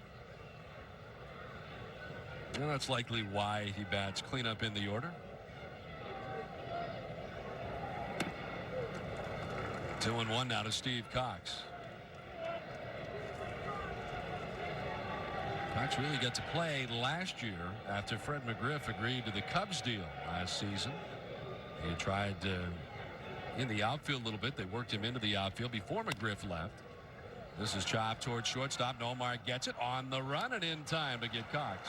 And that's likely why he bats cleanup in the order. 2-1 now to Steve Cox. Cox really got to play last year after Fred McGriff agreed to the Cubs deal last season. He tried in the outfield a little bit. They worked him into the outfield before McGriff left. This is chopped towards shortstop. Nomar gets it on the run and in time to get Cox.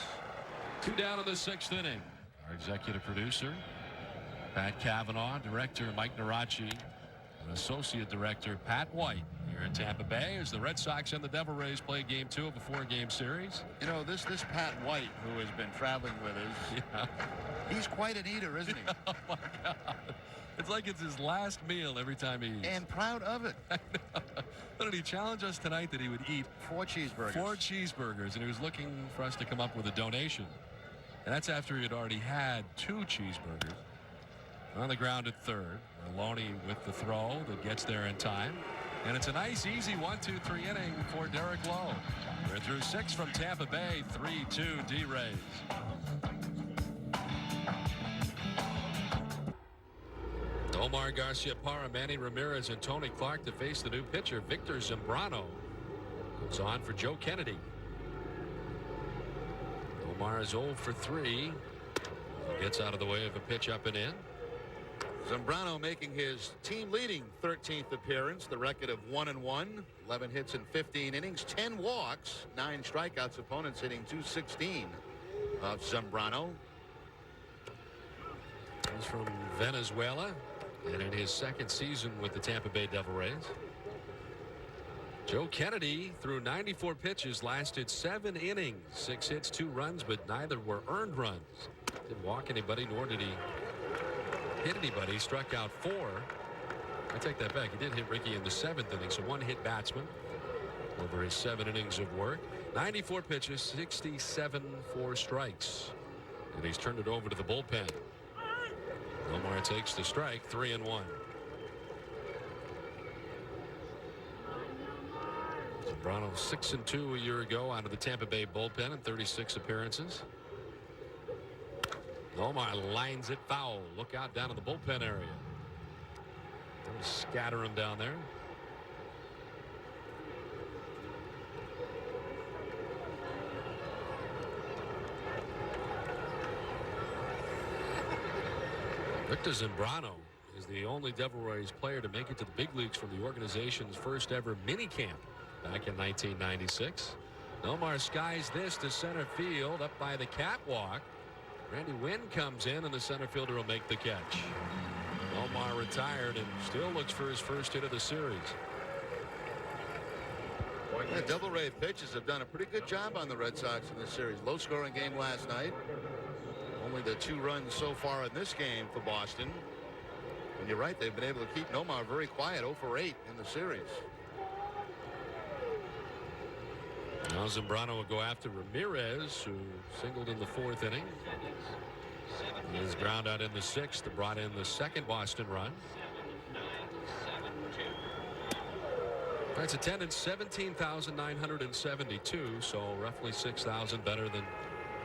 2 down in the 6th inning. Our executive producer, Pat Cavanaugh, director Mike Narachi, and associate director Pat White here in Tampa Bay as the Red Sox and the Devil Rays play game 2 of a 4-game series. you know, this Pat White, who has been traveling with us, he's quite an eater, isn't he? Oh my God. It's like it's his last meal every time he eats. And proud of it. What did he challenge us tonight that he would eat 4 cheeseburgers. 4 cheeseburgers, and he was looking for us to come up with a donation. And that's after he had already had 2 cheeseburgers. On the ground at third. Maloney with the throw that gets there in time. And it's a nice, easy 1-2-3 inning for Derek Lowe. We're through 6 from Tampa Bay, 3-2 D-Rays. Omar Garcia-Parra, Manny Ramirez, and Tony Clark to face the new pitcher, Victor Zambrano. Comes on for Joe Kennedy. Omar is 0 for 3. Gets out of the way of a pitch up and in. Zambrano making his team-leading 13th appearance, the record of 1-1, 11 hits in 15 innings, 10 walks, 9 strikeouts. Opponents hitting .216 of Zambrano. He's from Venezuela. and in his second season with the Tampa Bay Devil Rays. Joe Kennedy threw 94 pitches, lasted 7 innings, 6 hits, 2 runs, but neither were earned runs. Didn't walk anybody, nor did he hit anybody. He struck out 4. I take that back. He did hit Ricky in the 7th inning, so 1 hit batsman over his 7 innings of work. 94 pitches, 67 4 strikes, and he's turned it over to the bullpen. Omar takes the strike, 3-1. Zambrano 6-2 a year ago out of the Tampa Bay bullpen in 36 appearances. Omar lines it foul. Look out down in the bullpen area. They'll scatter him down there. Victor Zambrano is the only Devil Rays player to make it to the big leagues from the organization's first ever mini camp back in 1996. Omar skies this to center field up by the catwalk. Randy Wynn comes in, and the center fielder will make the catch. Omar retired and still looks for his first hit of the series. The Devil Ray pitchers have done a pretty good job on the Red Sox in this series. Low scoring game last night. Only the 2 runs so far in this game for Boston. And you're right, they've been able to keep Nomar very quiet, 0 for 8 in the series. Now Zambrano will go after Ramirez, who singled in the 4th inning. His ground out in the 6th brought in the 2nd Boston run. That's attendance 17,972, so roughly 6,000 better than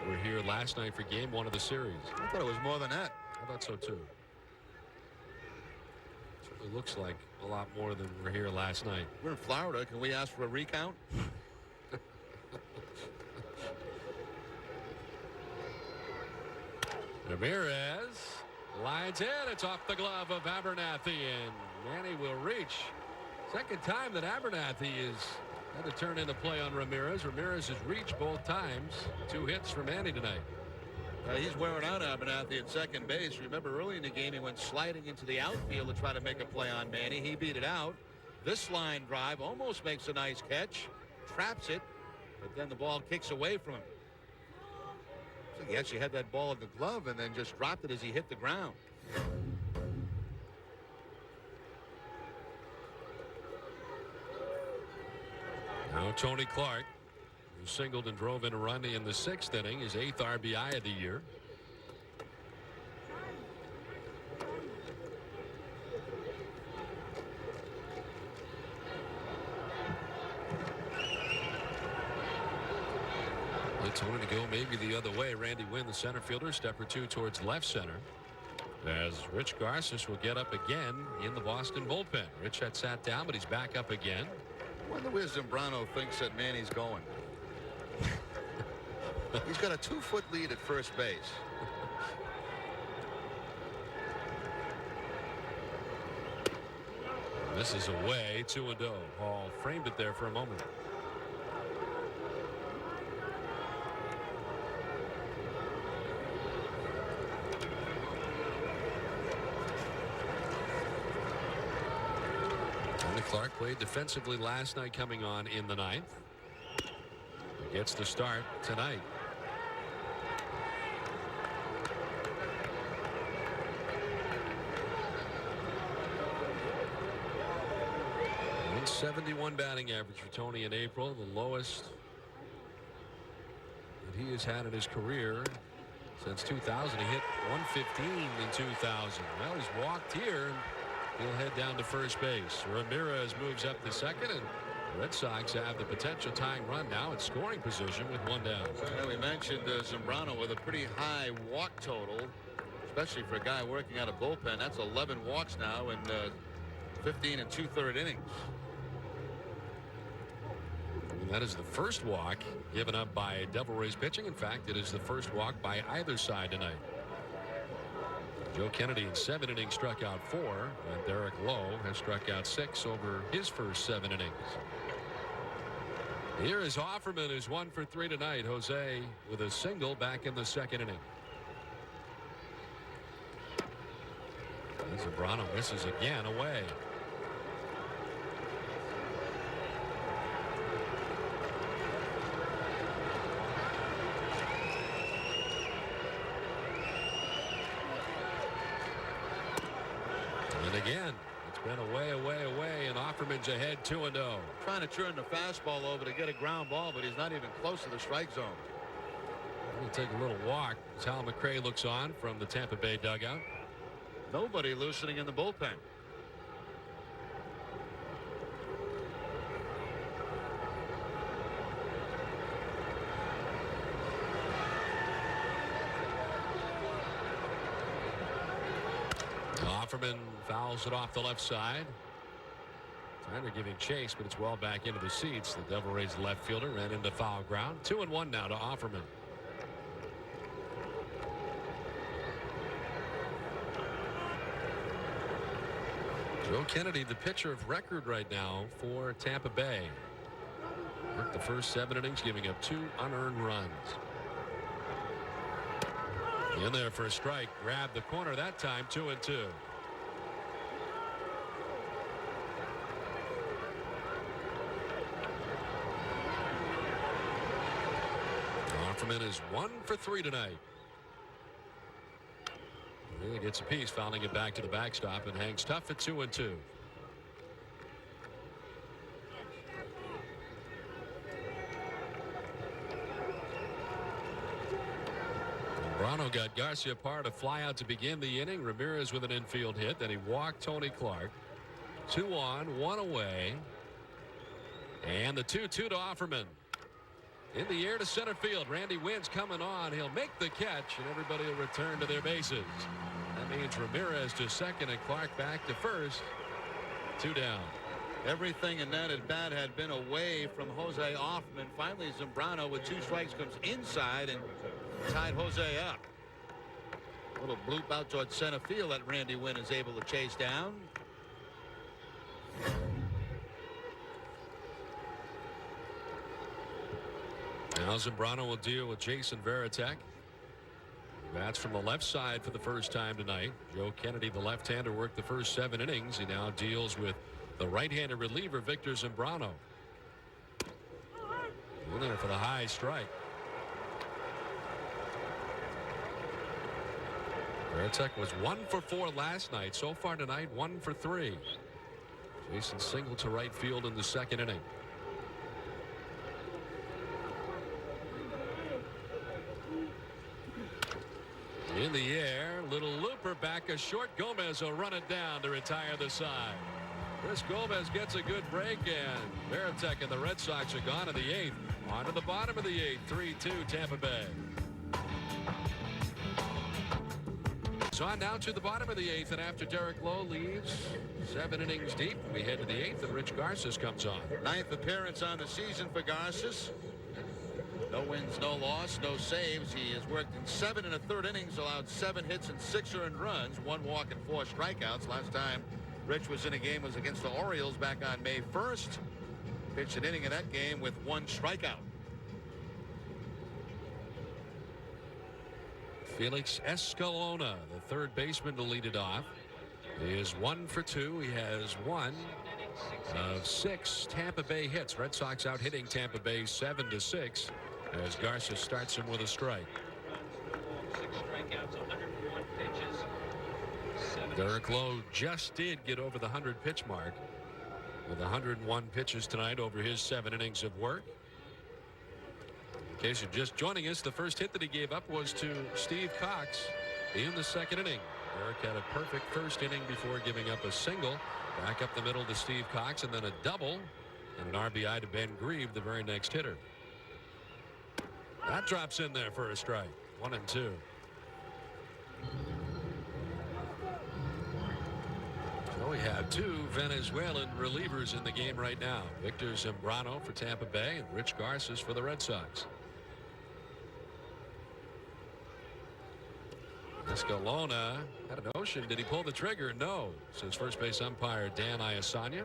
were here last night for game 1 of the series. I thought it was more than that. I thought so too. Certainly looks like a lot more than were here last night. We're in Florida. Can we ask for a recount? Ramirez lines in. It's off the glove of Abernathy, and Manny will reach. Second time that Abernathy has had to turn into play on Ramirez. Ramirez has reached both times. 2 hits for Manny tonight. He's wearing out Abernathy at second base. Remember early in the game he went sliding into the outfield to try to make a play on Manny. He beat it out. This line drive almost makes a nice catch. Traps it, but then the ball kicks away from him. So he actually had that ball in the glove and then just dropped it as he hit the ground. Now Tony Clark, who singled and drove in a run in the 6th inning, his 8th RBI of the year. Tony to go maybe the other way. Randy Wynn, the center fielder, step or 2 towards left center, as Rich Garces will get up again in the Boston bullpen. Rich had sat down, but he's back up again. I wonder where Zambrano thinks that Manny's going. He's got a 2-foot lead at first base. This is away, 2-0. Hall framed it there for a moment. Clark played defensively last night, coming on in the 9th. He gets the start tonight. .171 batting average for Tony in April, the lowest that he has had in his career since 2000. He hit 115 in 2000. Well, he's walked here. He'll head down to first base. Ramirez moves up to second, and the Red Sox have the potential tying run now at scoring position with 1 down. We mentioned Zambrano with a pretty high walk total, especially for a guy working out a bullpen. That's 11 walks now in 15 2/3 innings. And that is the first walk given up by Devil Rays pitching. In fact, it is the first walk by either side tonight. Joe Kennedy in 7 innings struck out 4, and Derek Lowe has struck out 6 over his first 7 innings. Here is Offerman, who's 1 for 3 tonight. Jose with a single back in the 2nd inning. Zambrano misses again away. And again, it's been away, and Offerman's ahead 2-0. Trying to turn the fastball over to get a ground ball, but he's not even close to the strike zone. We'll take a little walk as Hal McRae looks on from the Tampa Bay dugout. Nobody loosening in the bullpen. Offerman fouls it off the left side. Tyner giving chase, but it's well back into the seats. The Devil Rays left fielder ran into foul ground. 2-1 now to Offerman. Joe Kennedy, the pitcher of record right now for Tampa Bay. Worked the first 7 innings, giving up 2 unearned runs. In there for a strike. Grabbed the corner that time. 2-2. Offerman is 1 for 3 tonight. Really gets a piece, fouling it back to the backstop, and hangs tough at 2-2. Brano got Garcia apart, a fly out to begin the inning. Ramirez with an infield hit. Then he walked Tony Clark. 2 on, 1 away. And the 2-2 to Offerman. In the air to center field. Randy Wynn's coming on. He'll make the catch, and everybody will return to their bases. That means Ramirez to second and Clark back to first. 2 down. Everything in that at bat had been away from Jose Offerman. Finally, Zambrano with 2 strikes comes inside and tied Jose up. A little bloop out towards center field that Randy Wynn is able to chase down. Now Zambrano will deal with Jason Varitek. Bats from the left side for the first time tonight. Joe Kennedy, the left-hander, worked the first 7 innings. He now deals with the right-handed reliever Victor Zambrano. In there for the high strike. Varitek was 1 for 4 last night. So far tonight, 1 for 3. Jason singled to right field in the second inning. In the air, little looper back a short. Gomez will run it down to retire the side. Chris Gomez gets a good break, and Varitek and the Red Sox are gone in the 8th. On to the bottom of the 8th, 3-2 Tampa Bay. So on down to the bottom of the 8th, and after Derek Lowe leaves 7 innings deep, we head to the 8th, and Rich Garces comes on. 9th appearance on the season for Garces. No wins, no loss, no saves. He has worked in 7 1/3 innings, allowed 7 hits and 6 earned runs, 1 walk and 4 strikeouts. Last time Rich was in a game was against the Orioles back on May 1st. Pitched an inning in that game with 1 strikeout. Felix Escalona, the third baseman, to lead it off. He is 1 for 2. He has 1 of 6 Tampa Bay hits. Red Sox out hitting Tampa Bay 7-6 as Garcia starts him with a strike. 6 strikeouts, 101 pitches. Derek Lowe just did get over the 100 pitch mark with 101 pitches tonight over his 7 innings of work. In case you're just joining us, the first hit that he gave up was to Steve Cox in the second inning. Derek had a perfect first inning before giving up a single. Back up the middle to Steve Cox, and then a double and an RBI to Ben Grieve, the very next hitter. That drops in there for a strike. 1-2. So we have 2 Venezuelan relievers in the game right now. Victor Zambrano for Tampa Bay and Rich Garces for the Red Sox. Escalona had a notion. Did he pull the trigger? No, says first base umpire Dan Iasanya.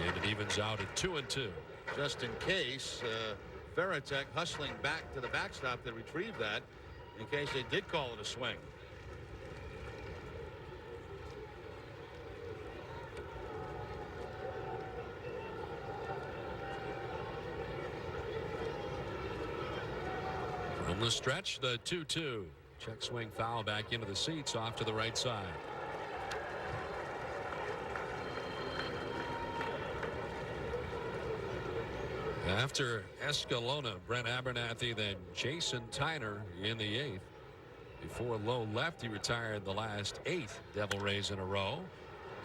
And it evens out at 2-2. Just in case, Varitek hustling back to the backstop to retrieve that in case they did call it a swing. On the stretch, the 2-2. Check swing foul back into the seats off to the right side. After Escalona, Brent Abernathy, then Jason Tyner in the 8th. Before Lowe left, he retired the last 8 Devil Rays in a row.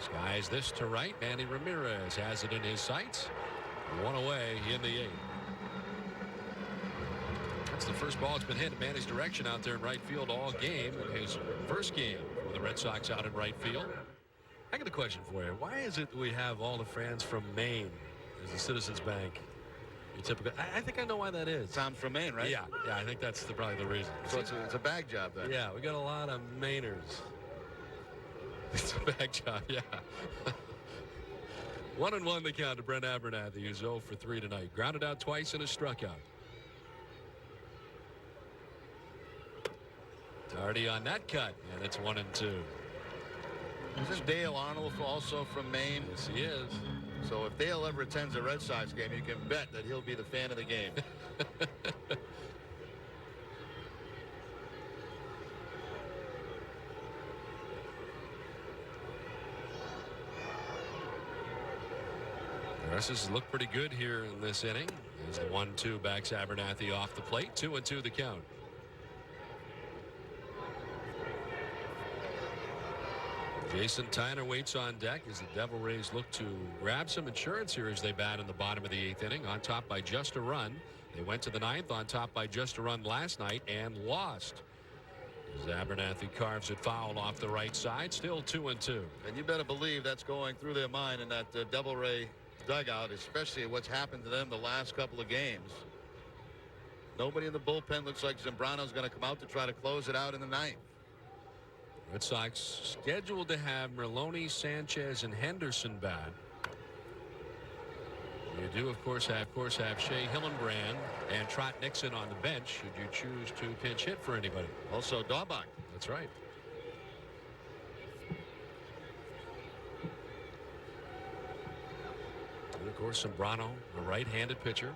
Skies this to right. Manny Ramirez has it in his sights. One away in the 8th. That's the first ball that's been hit in Manny's direction out there in right field all game. In his first game with the Red Sox out in right field. I got a question for you. Why is it we have all the fans from Maine as the Citizens Bank? Typical. I think I know why that is. Tom's from Maine, right? Yeah, I think that's probably the reason. So it's a bag job then. Yeah, we got a lot of Mainers. It's a bag job, yeah. 1-1 the count to Brent Abernathy, who's 0 for 3 tonight. Grounded out twice and a struck out. Tardy on that cut, and it's 1-2. Isn't Dale Arnold also from Maine? Yes, he is. So if Dale ever attends a Red Sox game, you can bet that he'll be the fan of the game. The Russes look pretty good here in this inning. As the 1-2 backs Abernathy off the plate. 2-2 the count. Jason Tyner waits on deck as the Devil Rays look to grab some insurance here as they bat in the bottom of the 8th inning. On top by just a run. They went to the 9th on top by just a run last night and lost. As Abernathy carves it foul off the right side. Still 2-2. And you better believe that's going through their mind in that Devil Ray dugout, especially what's happened to them the last couple of games. Nobody in the bullpen. Looks like Zambrano's going to come out to try to close it out in the 9th. Red Sox scheduled to have Merlone, Sanchez, and Henderson bat. You do, of course, have Shea Hillenbrand and Trot Nixon on the bench should you choose to pinch hit for anybody. Also Daubach. That's right. And of course, Zambrano, a right-handed pitcher.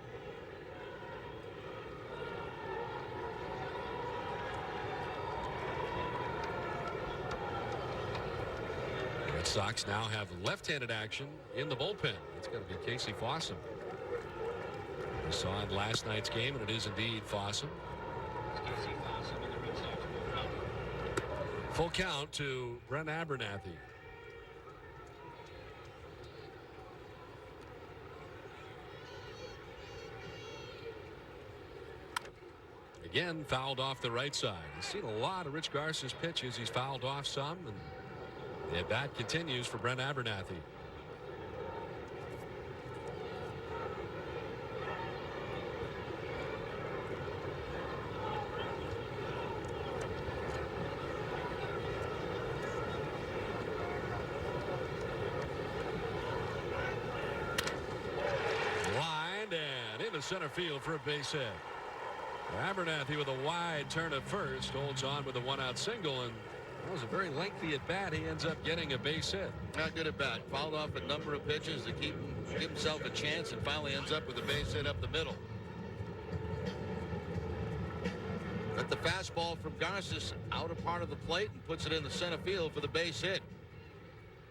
Red Sox now have left-handed action in the bullpen. It's going to be Casey Fossum. We saw in last night's game, and it is indeed Fossum. Full count to Brent Abernathy. Again, fouled off the right side. You've seen a lot of Rich Garza's pitches. He's fouled off some, and the at-bat continues for Brent Abernathy. Lined and into center field for a base hit. Abernathy with a wide turn at first holds on with a 1-out single, and that was a very lengthy at bat. He ends up getting a base hit. Not good at bat. Fouled off a number of pitches to give himself a chance, and finally ends up with a base hit up the middle. But the fastball from Garces out of part of the plate and puts it in the center field for the base hit.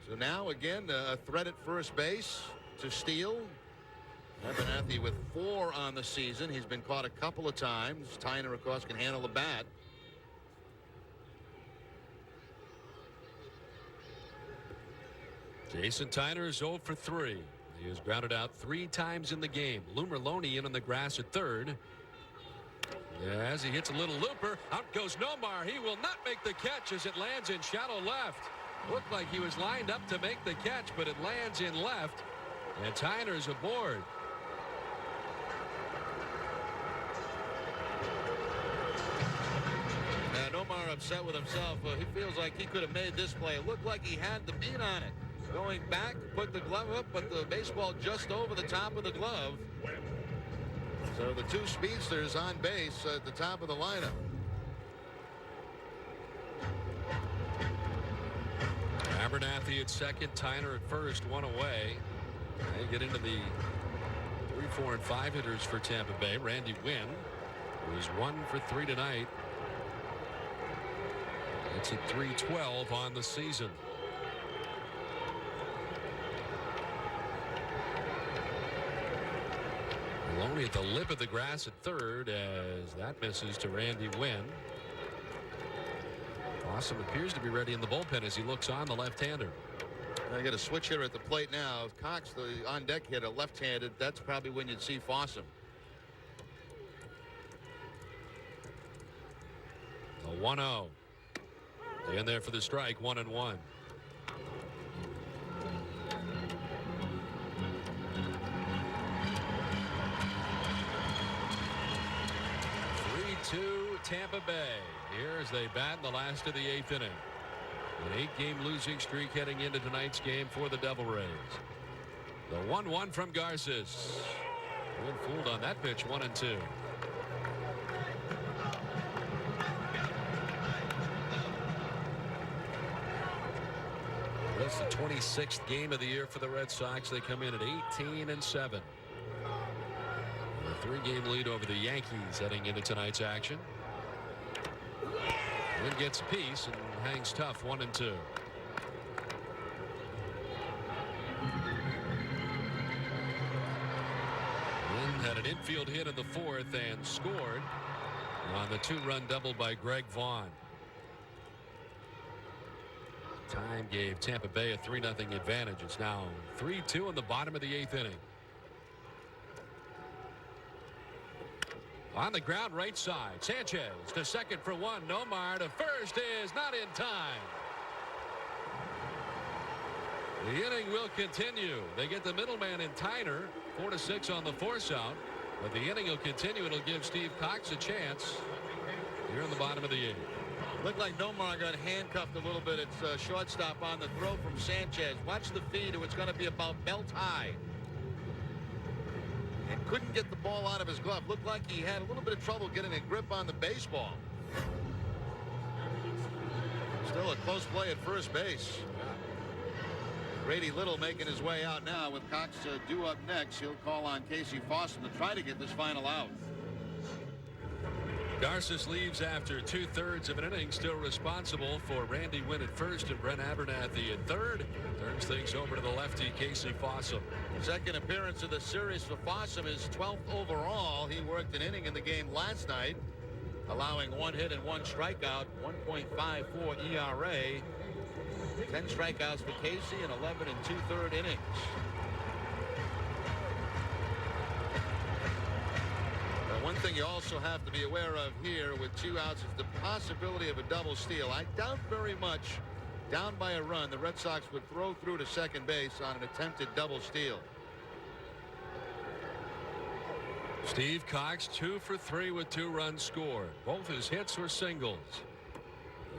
So now again a threat at first base to steal. Abernathy with 4 on the season. He's been caught a couple of times. Tyner, of course, can handle the bat. Jason Tyner is 0 for 3. He was grounded out 3 times in the game. Lou Merlone in on the grass at third. As he hits a little looper, out goes Nomar. He will not make the catch as it lands in shallow left. Looked like he was lined up to make the catch, but it lands in left, and Tyner's aboard. Nomar upset with himself. He feels like he could have made this play. It looked like he had the beat on it. Going back, put the glove up, but the baseball just over the top of the glove. So the 2 speedsters on base at the top of the lineup. Abernathy at second, Tyner at first, 1 away. They get into the 3, 4, and 5 hitters for Tampa Bay. Randy Wynn He's 1 for 3 tonight. It's at .312 on the season. Maloney at the lip of the grass at third as that misses to Randy Wynn. Awesome appears to be ready in the bullpen as he looks on the left-hander. I got a switch hitter at the plate now. If Cox, the on-deck hitter, left-handed, that's probably when you'd see Fossum. A 1-0. In there for the strike, 1-1. 3-2 Tampa Bay. Here as they bat in the last of the 8th inning. An 8-game losing streak heading into tonight's game for the Devil Rays. The 1-1 from Garces. Been fooled on that pitch, 1-2. That's the 26th game of the year for the Red Sox. They come in at 18-7. A 3-game lead over the Yankees heading into tonight's action. Wynn gets a piece and hangs tough, 1-2. Wynn had an infield hit in the 4th and scored on the 2-run double by Greg Vaughn. Time gave Tampa Bay a 3-0 advantage. It's now 3-2 in the bottom of the 8th inning. On the ground right side, Sanchez to second for 1. Nomar to first is not in time. The inning will continue. They get the middleman in Tyner, 4-6 on the force out. But the inning will continue. It'll give Steve Cox a chance here in the bottom of the 8th. Looked like Nomar got handcuffed a little bit at shortstop on the throw from Sanchez. Watch the feed. It's going to be about belt high. And couldn't get the ball out of his glove. Looked like he had a little bit of trouble getting a grip on the baseball. Still a close play at first base. Grady Little making his way out now with Cox due up next. He'll call on Casey Fossum to try to get this final out. Garces leaves after 2/3 of an inning, still responsible for Randy Wynn at first and Brent Abernathy at third. Turns things over to the lefty Casey Fossum. Second appearance of the series for Fossum, his 12th overall. He worked an inning in the game last night, allowing 1 hit and 1 strikeout, 1.54 ERA. 10 strikeouts for Casey in 11 2/3 innings. One thing you also have to be aware of here with 2 outs is the possibility of a double steal. I doubt very much, down by a run, the Red Sox would throw through to second base on an attempted double steal. Steve Cox 2 for 3 with 2 runs scored. Both his hits were singles.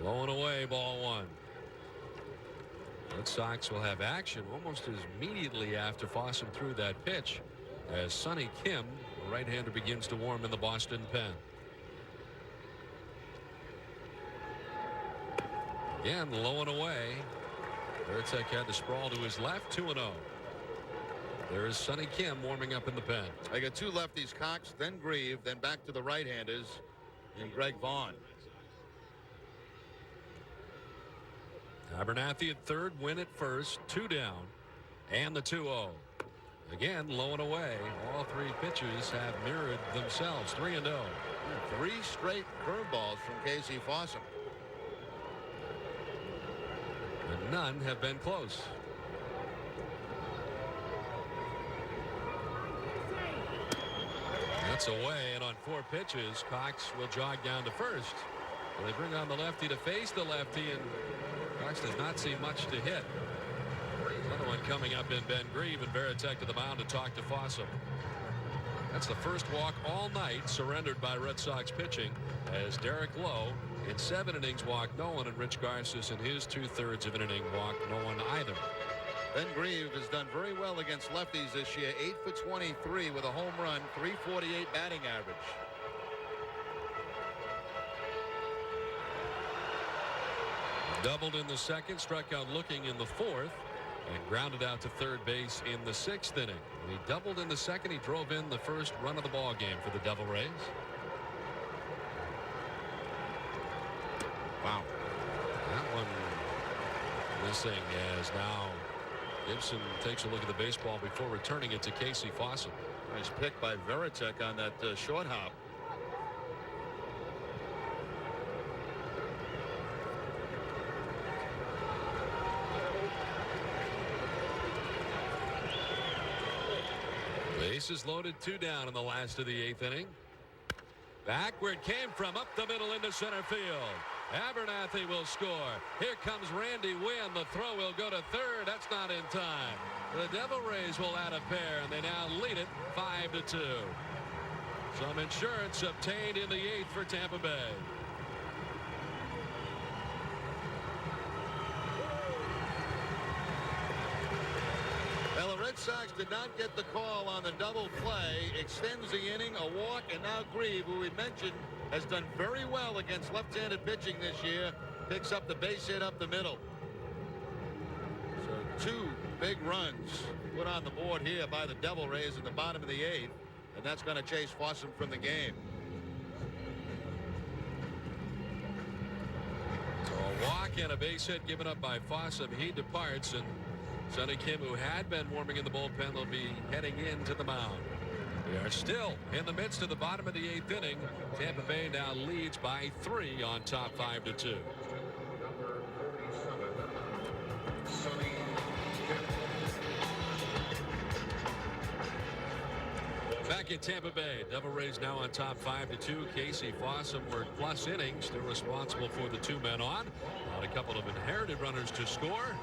Low and away, ball 1. Red Sox will have action almost as immediately after Fossum threw that pitch as Sonny Kim, the right-hander, begins to warm in the Boston pen. Again, low and away. Veritek had the sprawl to his left, 2-0. There is Sonny Kim warming up in the pen. I got 2 lefties, Cox, then Grieve, then back to the right-handers and Greg Vaughn. Abernathy at third, Wynn at first, 2 down, and the 2-0. Again, low and away. All 3 pitches have mirrored themselves, 3-0. 3 straight curveballs from Casey Fossum. And none have been close. That's away, and on 4 pitches, Cox will jog down to first. Well, they bring on the lefty to face the lefty, and Cox does not see much to hit. Another one coming up in Ben Grieve, and Veritek to the mound to talk to Fossum. That's the first walk all night surrendered by Red Sox pitching, as Derek Lowe in 7 innings walked no one, and Rich Garces in his 2/3 of an inning walked no one either. Ben Grieve has done very well against lefties this year, 8 for 23 with a home run, .348 batting average. Doubled in the second, struck out looking in the 4th, and grounded out to third base in the 6th inning. He doubled in the second. He drove in the first run of the ball game for the Devil Rays. Wow. That one missing as now Gibson takes a look at the baseball before returning it to Casey Fossum. Nice pick by Veritek on that short hop. Bases loaded, 2 down in the last of the 8th inning. Back where it came from, up the middle into center field. Abernathy will score. Here comes Randy Wynn. The throw will go to third. That's not in time. The Devil Rays will add a pair, and they now lead it 5-2. Some insurance obtained in the 8th for Tampa Bay. Well, the Red Sox did not get the call on the double play. Extends the inning, a walk, and now Grieve, who we mentioned has done very well against left-handed pitching this year, picks up the base hit up the middle. So 2 big runs put on the board here by the Devil Rays in the bottom of the 8th, and that's going to chase Fossum from the game. So a walk and a base hit given up by Fossum. He departs, and Sonny Kim, who had been warming in the bullpen, will be heading into the mound. We are still in the midst of the bottom of the 8th inning. Tampa Bay now leads by 3 on top 5-2. Back in Tampa Bay, Devil Rays now on top 5-2. Casey Fossum worked plus innings, still responsible for the 2 men on. A couple of inherited runners to score.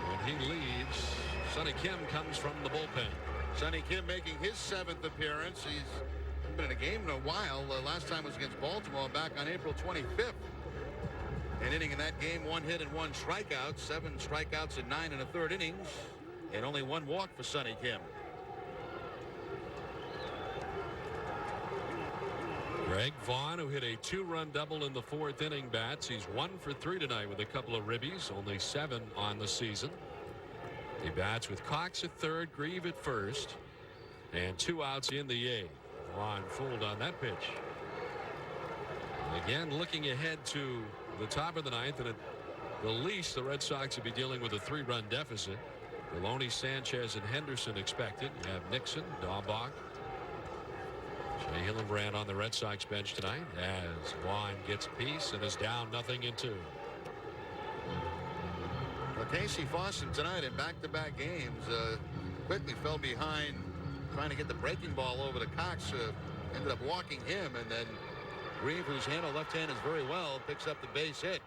When he leaves, Sonny Kim comes from the bullpen. Sonny Kim making his 7th appearance. He's been in a game in a while. Last time was against Baltimore back on April 25th. An inning in that game, 1 hit and 1 strikeout. 7 strikeouts in 9 1/3 innings, and only 1 walk for Sonny Kim. Greg Vaughn, who hit a 2-run double in the 4th inning, bats. He's 1 for 3 tonight with a couple of ribbies, only 7 on the season. He bats with Cox at third, Grieve at first, and 2 outs in the 8th. Vaughn fooled on that pitch. And again, looking ahead to the top of the 9th, and at the least, the Red Sox will be dealing with a 3-run deficit. Maloney, Sanchez, and Henderson expected. You have Nixon, Daubach, Shea Hillenbrand on the Red Sox bench tonight as Vaughn gets a piece and is down 0-2. Well, Casey Fossum tonight in back-to-back games quickly fell behind trying to get the breaking ball over to Cox. Ended up walking him, and then Grieve, who's handled left-handers very well, picks up the base hit.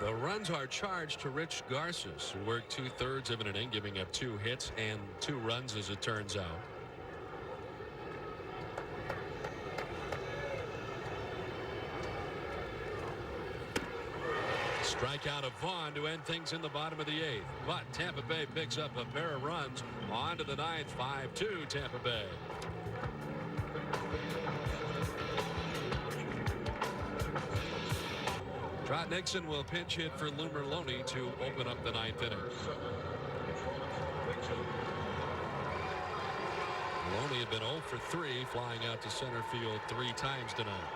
The runs are charged to Rich Garces, who worked 2/3 of an inning, giving up 2 hits and 2 runs, as it turns out. Strikeout of Vaughn to end things in the bottom of the 8th. But Tampa Bay picks up a pair of runs on to the 9th. 5-2 Tampa Bay. Trot Nixon will pinch hit for Lou Merlone to open up the 9th inning. Maloney had been 0 for 3, flying out to center field 3 times tonight.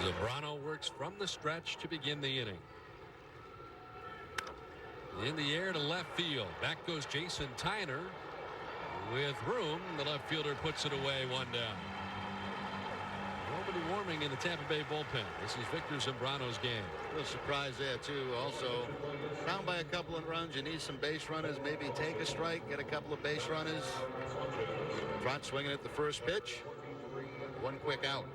Zambrano works from the stretch to begin the inning. In the air to left field. Back goes Jason Tyner. With room, the left fielder puts it away, 1 down. Nobody warming in the Tampa Bay bullpen. This is Victor Zambrano's game. A little surprise there, too. Also, down by a couple of runs, you need some base runners. Maybe take a strike, get a couple of base runners. Trot swinging at the first pitch. 1 quick out.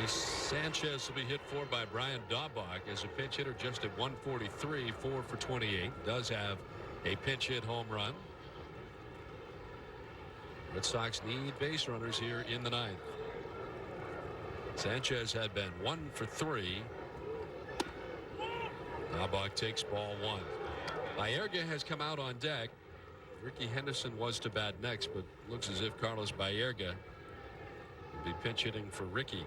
Sanchez will be hit for by Brian Daubach as a pinch hitter, just at 143, 4 for 28. Does have a pinch hit home run. Red Sox need base runners here in the 9th. Sanchez had been 1 for 3. Daubach takes ball 1. Baerga has come out on deck. Ricky Henderson was to bat next, but looks as if Carlos Baerga will be pinch hitting for Ricky.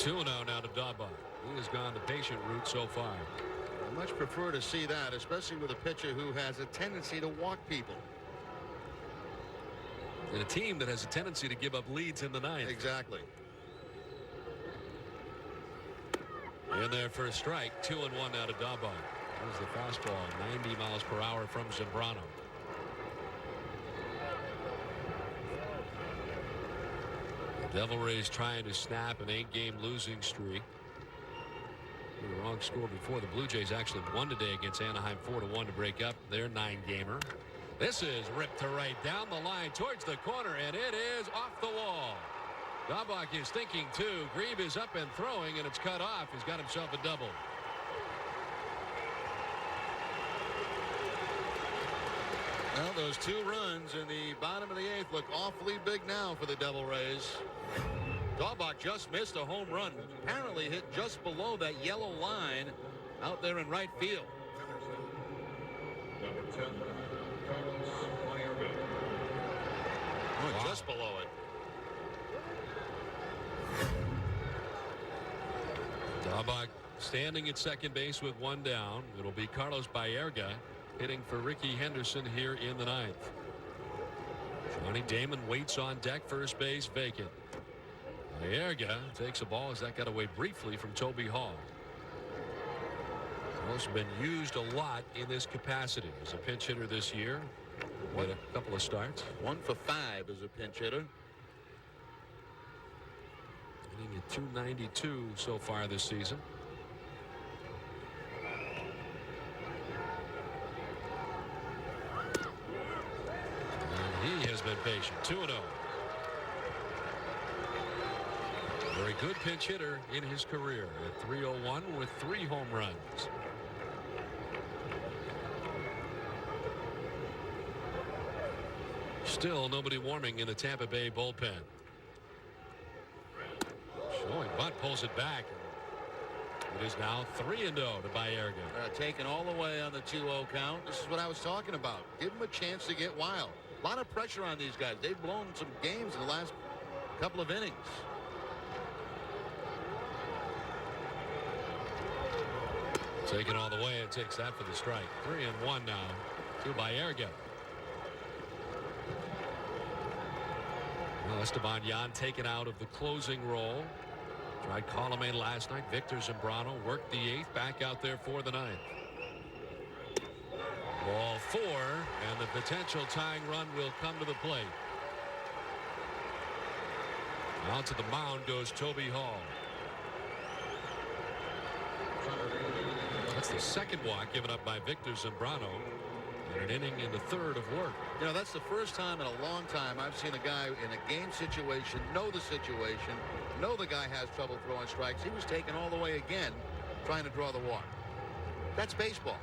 2-0 now to Dahlbach. He has gone the patient route so far. I much prefer to see that, especially with a pitcher who has a tendency to walk people. And a team that has a tendency to give up leads in the ninth. Exactly. In there for a strike. 2-1 now to Dahlbach. There's the fastball, 90 miles per hour from Zambrano. The Devil Rays trying to snap an 8-game losing streak. The wrong score before. The Blue Jays actually won today against Anaheim 4-1 to break up their 9-gamer. This is ripped to right down the line towards the corner, and it is off the wall. Dahlbach is thinking too. Grieve is up and throwing, and it's cut off. He's got himself a double. Well, those 2 runs in the bottom of the 8th look awfully big now for the Devil Rays. Dahlbach just missed a home run. Apparently hit just below that yellow line out there in right field. Oh, just below it. Dahlbach standing at second base with 1 down. It'll be Carlos Baerga hitting for Ricky Henderson here in the 9th. Johnny Damon waits on deck. First base vacant. Baerga takes a ball as that got away briefly from Toby Hall. Hall's been used a lot in this capacity as a pinch hitter this year. Made a couple of starts. 1 for 5 as a pinch hitter. Hitting at 292 so far this season. And he has been patient. 2-0. Very good pinch hitter in his career at 301 with 3 home runs. Still nobody warming in the Tampa Bay bullpen. Showing bunt pulls it back. It is now 3-0 to Baerga. Taken all the way on the 2-0 count. This is what I was talking about. Give them a chance to get wild. A lot of pressure on these guys. They've blown some games in the last couple of innings. Taken all the way, it takes that for the strike. 3-1 now to Baerga. Well, Esteban Yan taken out of the closing role. Tried Colomé last night. Victor Zambrano worked the 8th, back out there for the 9th. Ball 4, and the potential tying run will come to the plate. Out to the mound goes Toby Hall. That's the second walk given up by Victor Zambrano in an inning in the 3rd of work. You know, that's the first time in a long time I've seen a guy in a game situation know the situation, know the guy has trouble throwing strikes. He was taken all the way again trying to draw the walk. That's baseball.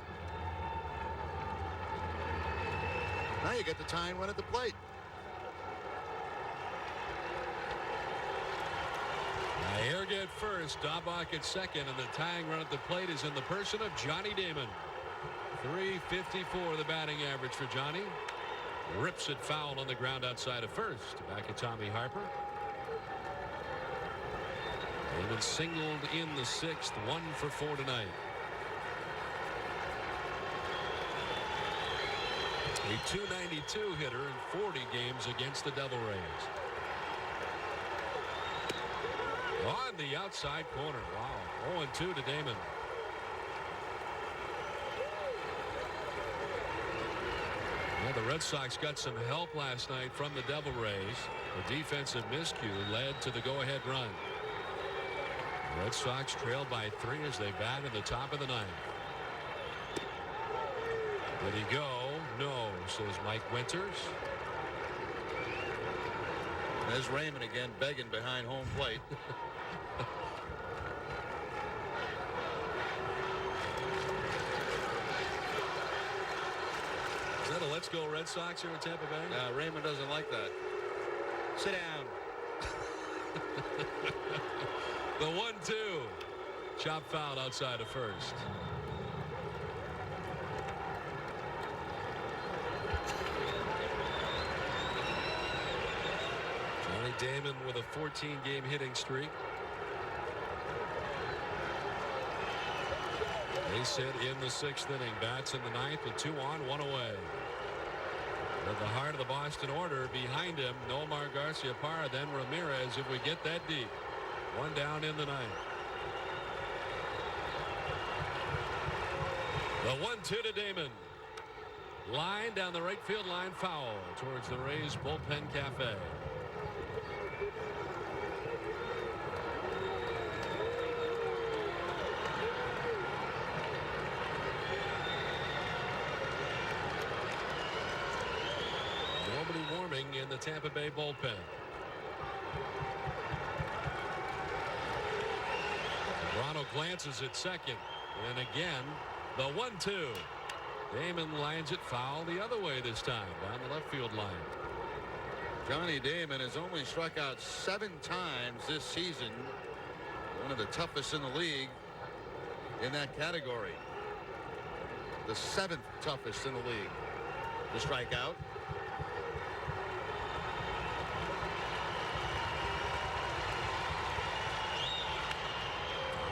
Now you get the tying run at the plate. Baerga at first, Dahlbach at second, and the tying run at the plate is in the person of Johnny Damon. .354 the batting average for Johnny. Rips it foul on the ground outside of first. Back at Tommy Harper. Damon singled in the 6th, 1 for 4 tonight. A .292 hitter in 40 games against the Devil Rays. On the outside corner. Wow. 0-2 to Damon. Well, the Red Sox got some help last night from the Devil Rays. The defensive miscue led to the go-ahead run. The Red Sox trailed by 3 as they bat in the top of the 9th. Did he go? No, says Mike Winters. There's Raymond again begging behind home plate. Is that a let's go Red Sox here in Tampa Bay? Raymond doesn't like that. Sit down. The 1-2. Chop foul outside of first. Johnny Damon with a 14-game hitting streak. They sit in the 6th inning. Bats in the 9th with 2 on, 1 away. At the heart of the Boston order, behind him, Nomar Garciaparra, then Ramirez, if we get that deep. 1 down in the 9th. The 1-2 to Damon. Line down the right field line, foul towards the Rays bullpen cafe. Nobody warming in the Tampa Bay bullpen. Toronto glances at second, and again the 1-2. Damon lines it foul the other way this time, down the left field line. Johnny Damon has only struck out 7 times this season. One of the toughest in the league in that category. The 7th toughest in the league to strike out.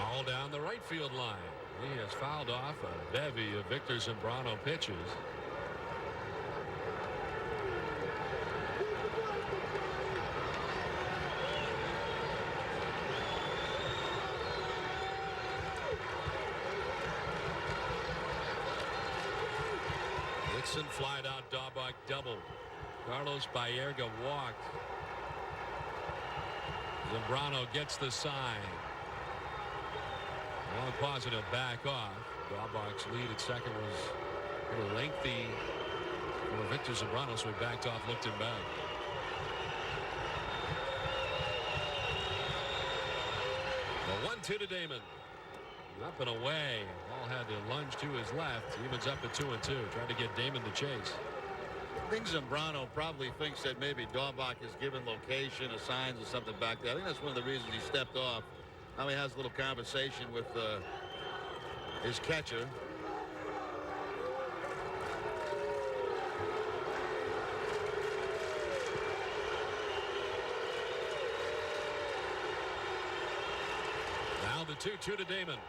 All down the right field line. He has fouled off a bevy of Victor Zambrano pitches. Dixon flied out, Daubach doubled. Carlos Baerga walked. Zambrano gets the sign. Long positive back off. Daubach's lead at second was a little lengthy for Victor Zambrano, so he backed off, looked him back. The 1-2 to Damon. Up and away. Ball had to lunge to his left. Evens up at 2-2. Trying to get Damon to chase. I think Zambrano probably thinks that maybe Daubach has given location or signs or something back there. I think that's one of the reasons he stepped off. Now he has a little conversation with his catcher. Now the 2-2 to Damon.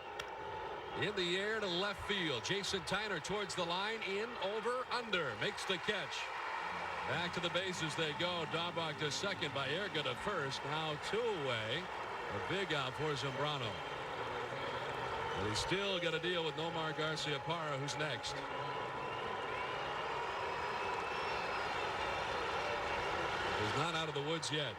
In the air to left field. Jason Tyner towards the line. In, over, under. Makes the catch. Back to the bases they go. Daubach to second. Baerga to first. Now 2 away. A big out for Zambrano. But he's still got to deal with Nomar Garciaparra, who's next. He's not out of the woods yet.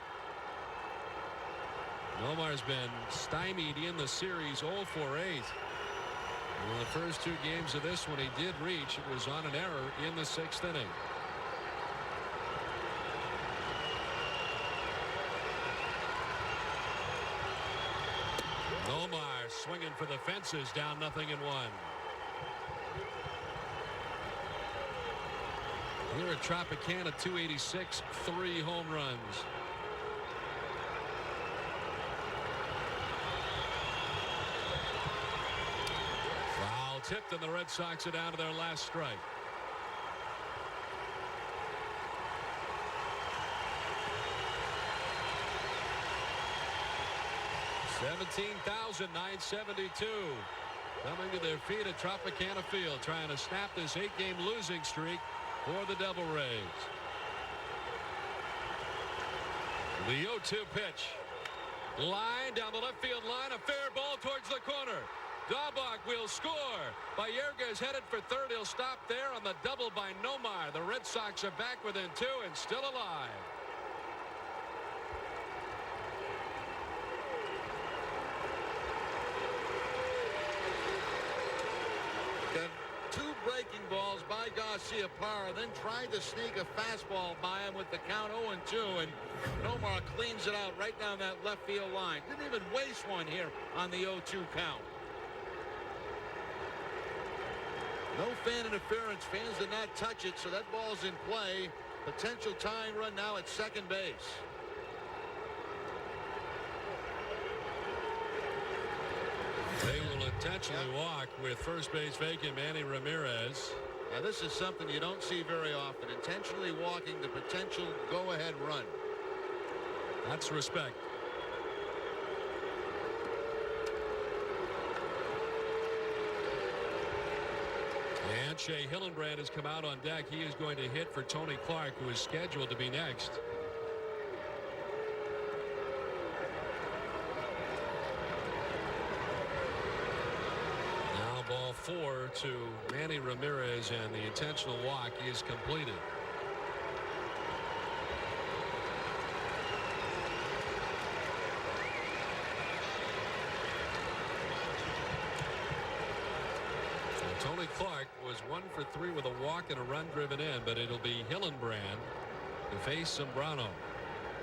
Nomar's been stymied in the series 0 for 8. In the first 2 games of this one, he did reach. It was on an error in the 6th inning. Nomar swinging for the fences, down 0-1. Here at Tropicana, 286, 3 home runs. Foul tipped, and the Red Sox are down to their last strike. $17,972 coming to their feet at Tropicana Field, trying to snap this 8-game losing streak for the Devil Rays. The 0-2 pitch. Line down the left field line, a fair ball towards the corner. Daubach will score. Baerga is headed for third. He'll stop there on the double by Nomar. The Red Sox are back within 2 and still alive. Two breaking balls by Garciaparra, then tried to sneak a fastball by him with the count 0-2, and Nomar cleans it out right down that left field line. Didn't even waste one here on the 0-2 count. No fan interference. Fans did not touch it, so that ball's in play. Potential tying run now at second base. They will intentionally walk with first base vacant Manny Ramirez. Now this is something you don't see very often. Intentionally walking the potential go-ahead run. That's respect. And Shea Hillenbrand has come out on deck. He is going to hit for Tony Clark, who is scheduled to be next. Now ball 4 to Manny Ramirez, and the intentional walk is completed. Tony Clark was 1 for 3 with a walk and a run driven in, but it'll be Hillenbrand to face Zambrano.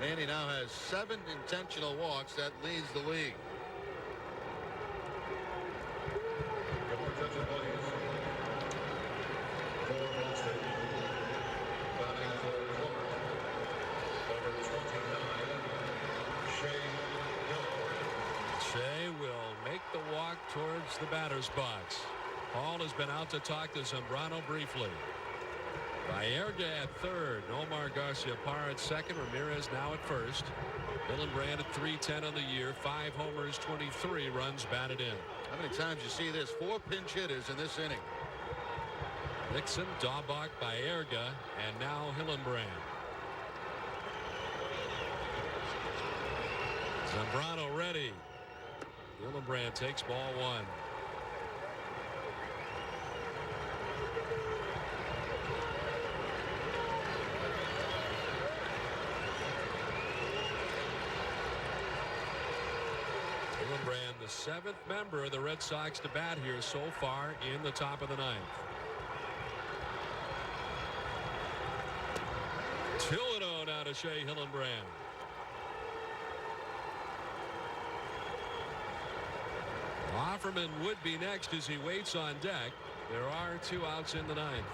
Manny now has 7 intentional walks. That leads the league. Shea will make the walk towards the batter's box. Hall has been out to talk to Zambrano briefly. Baerga at third. Omar Garciaparra at second. Ramirez now at first. Hillenbrand at .310 on the year. 5 homers, 23 runs batted in. How many times you see this? 4 pinch hitters in this inning. Nixon, Daubach, Baerga, and now Hillenbrand. Zambrano ready. Hillenbrand takes ball 1. Hillenbrand, the 7th member of the Red Sox to bat here so far in the top of the 9th. 2-0 now to Shea Hillenbrand. Offerman would be next as he waits on deck. There are 2 outs in the 9th.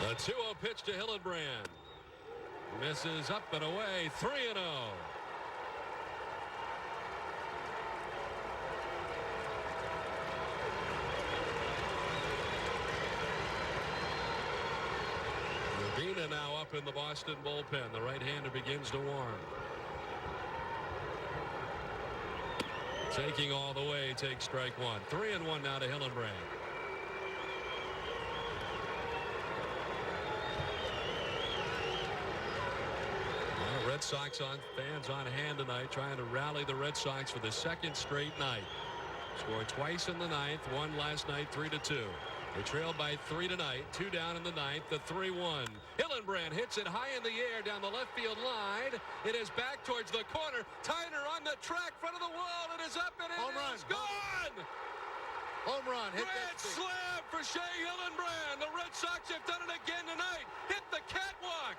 The 2-0 pitch to Hillenbrand. Misses up and away. 3-0. Urbina now up in the Boston bullpen. The right-hander begins to warm. Taking all the way, takes strike 1. 3-1 now to Hillenbrand. Red Sox fans on hand tonight, trying to rally the Red Sox for the 2nd straight night. Scored twice in the 9th, 1 last night, 3-2. They trailed by 3 tonight, 2 down in the 9th, the 3-1. Hillenbrand hits it high in the air down the left field line. It is back towards the corner. Tyner on the track, front of the wall. It is up and it is gone. Home run. Hit Grand slam for Shea Hillenbrand. The Red Sox have done it again tonight. Hit the catwalk.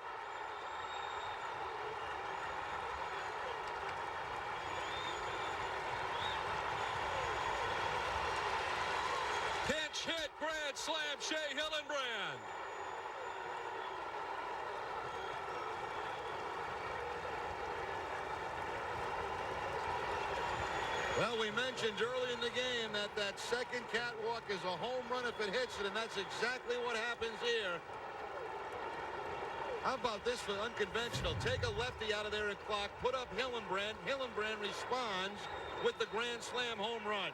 Pitch hit, grand slam, Shea Hillenbrand. Well, we mentioned early in the game that that second catwalk is a home run if it hits it, and that's exactly what happens here. How about this for unconventional? Take a lefty out of there and clock, put up Hillenbrand. Hillenbrand responds with the grand slam home run.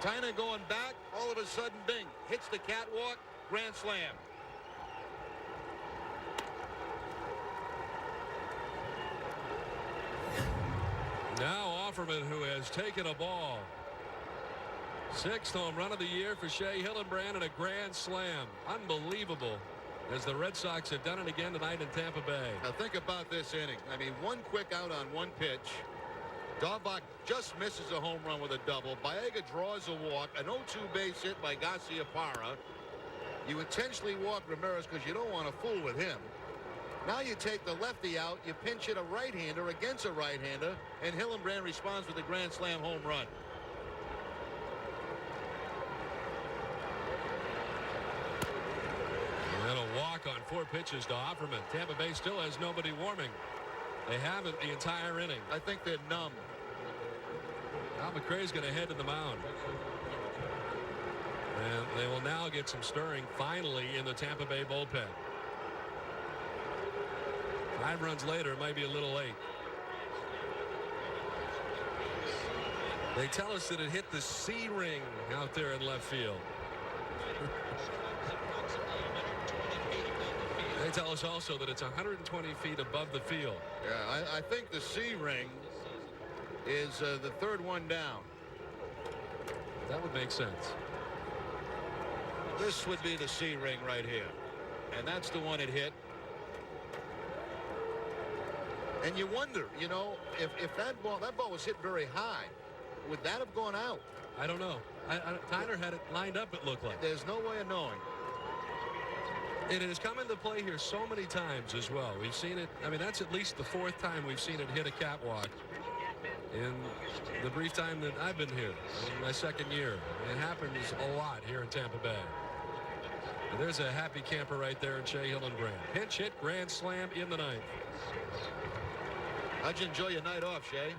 Tyner going back, all of a sudden, bing, hits the catwalk, grand slam. Now Offerman, who has taken a ball. 6th home run of the year for Shea Hillenbrand and a grand slam. Unbelievable, as the Red Sox have done it again tonight in Tampa Bay. Now think about this inning. I mean, 1 quick out on 1 pitch. Daubach just misses a home run with a double. Baerga draws a walk. An 0-2 base hit by Garciaparra. You intentionally walk Ramirez because you don't want to fool with him. Now you take the lefty out. You pinch hit a right-hander against a right-hander, and Hillenbrand responds with a grand slam home run. And a walk on 4 pitches to Offerman. Tampa Bay still has nobody warming. They haven't the entire inning. I think they're numb. Al McRae's going to head to the mound. And they will now get some stirring finally in the Tampa Bay bullpen. 5 runs later, it might be a little late. They tell us that it hit the C ring out there in left field. They tell us also that it's 120 feet above the field. Yeah, I think the C ring is the third one down. That would make sense. This would be the C ring right here. And that's the one it hit. And you wonder, you know, if that ball was hit very high, would that have gone out? I don't know. Tyner had it lined up, it looked like. There's no way of knowing. It has come into play here so many times as well. We've seen it. I mean, that's at least the 4th time we've seen it hit a catwalk in the brief time that I've been here, in my 2nd year. It happens a lot here in Tampa Bay. And there's a happy camper right there in Shea Hillenbrand. Pinch hit, grand slam in the 9th. How'd you enjoy your night off, Shea?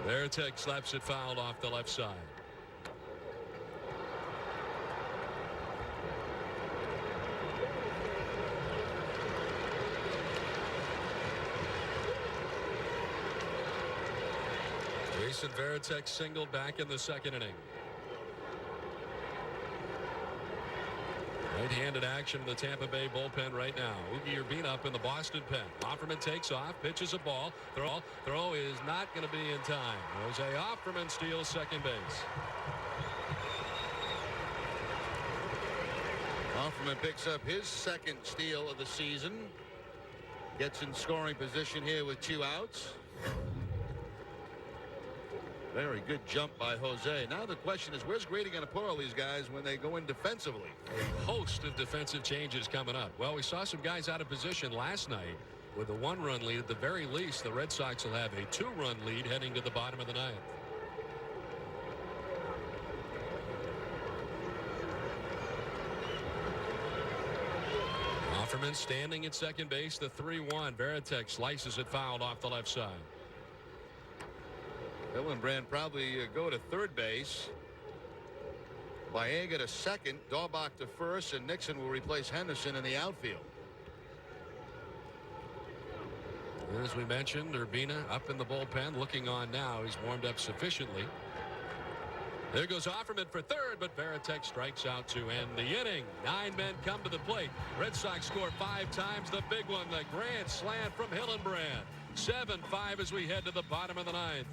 Veritek slaps it fouled off the left side. Jason Veritek singled back in the 2nd inning. Right-handed action in the Tampa Bay bullpen right now. Oogie Urbina up in the Boston pen. Offerman takes off, pitches a ball. Throw is not going to be in time. Jose Offerman steals second base. Offerman picks up his 2nd steal of the season. Gets in scoring position here with 2 outs. Very good jump by Jose. Now the question is, where's Grady going to put all these guys when they go in defensively? A host of defensive changes coming up. Well, we saw some guys out of position last night with a 1-run lead. At the very least, the Red Sox will have a 2-run lead heading to the bottom of the 9th. Offerman standing at second base, the 3-1. Veritek slices it fouled off the left side. Hillenbrand probably go to third base. Baega to second, Daubach to first, and Nixon will replace Henderson in the outfield. And as we mentioned, Urbina up in the bullpen looking on now. He's warmed up sufficiently. There goes Offerman for third, but Veritek strikes out to end the inning. 9 men come to the plate. Red Sox score 5 times. The big one, the grand slam from Hillenbrand. 7-5 as we head to the bottom of the 9th.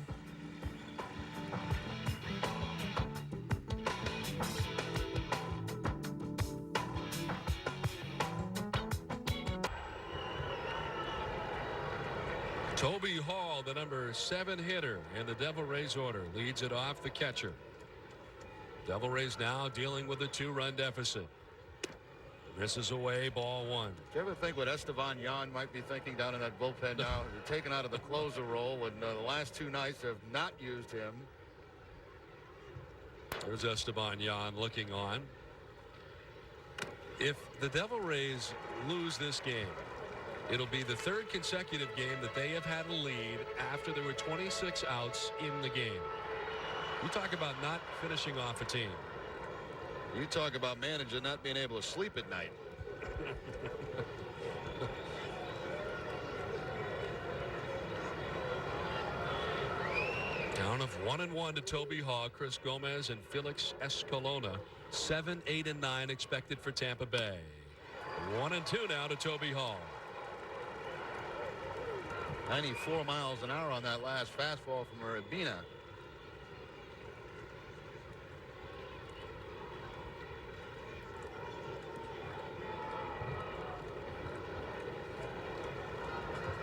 Toby Hall, the number 7 hitter in the Devil Rays order, leads it off the catcher. Devil Rays now dealing with a 2-run deficit. This is away, ball 1. Do you ever think what Esteban Yan might be thinking down in that bullpen now? They're taken out of the closer role, and the last 2 nights have not used him. There's Esteban Yan looking on. If the Devil Rays lose this game, it'll be the 3rd consecutive game that they have had a lead after there were 26 outs in the game. You talk about not finishing off a team. You talk about manager not being able to sleep at night. Count of 1-1 to Toby Hall, Chris Gomez, and Felix Escalona. 7, 8, and 9 expected for Tampa Bay. 1-2 now to Toby Hall. 94 miles an hour on that last fastball from Urbina.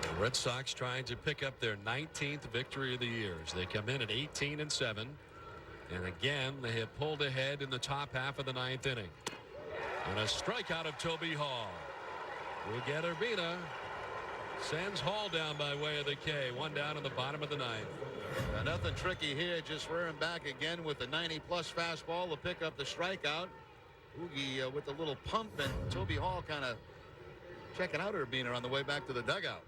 The Red Sox trying to pick up their 19th victory of the year as they come in at 18-7. And again, they have pulled ahead in the top half of the 9th inning. And a strikeout of Toby Hall. We'll get Urbina. Sends Hall down by way of the K. 1 down in the bottom of the 9th. Nothing tricky here. Just rearing back again with the 90-plus fastball to pick up the strikeout. Oogie with a little pump, and Toby Hall kind of checking out Urbina on the way back to the dugout.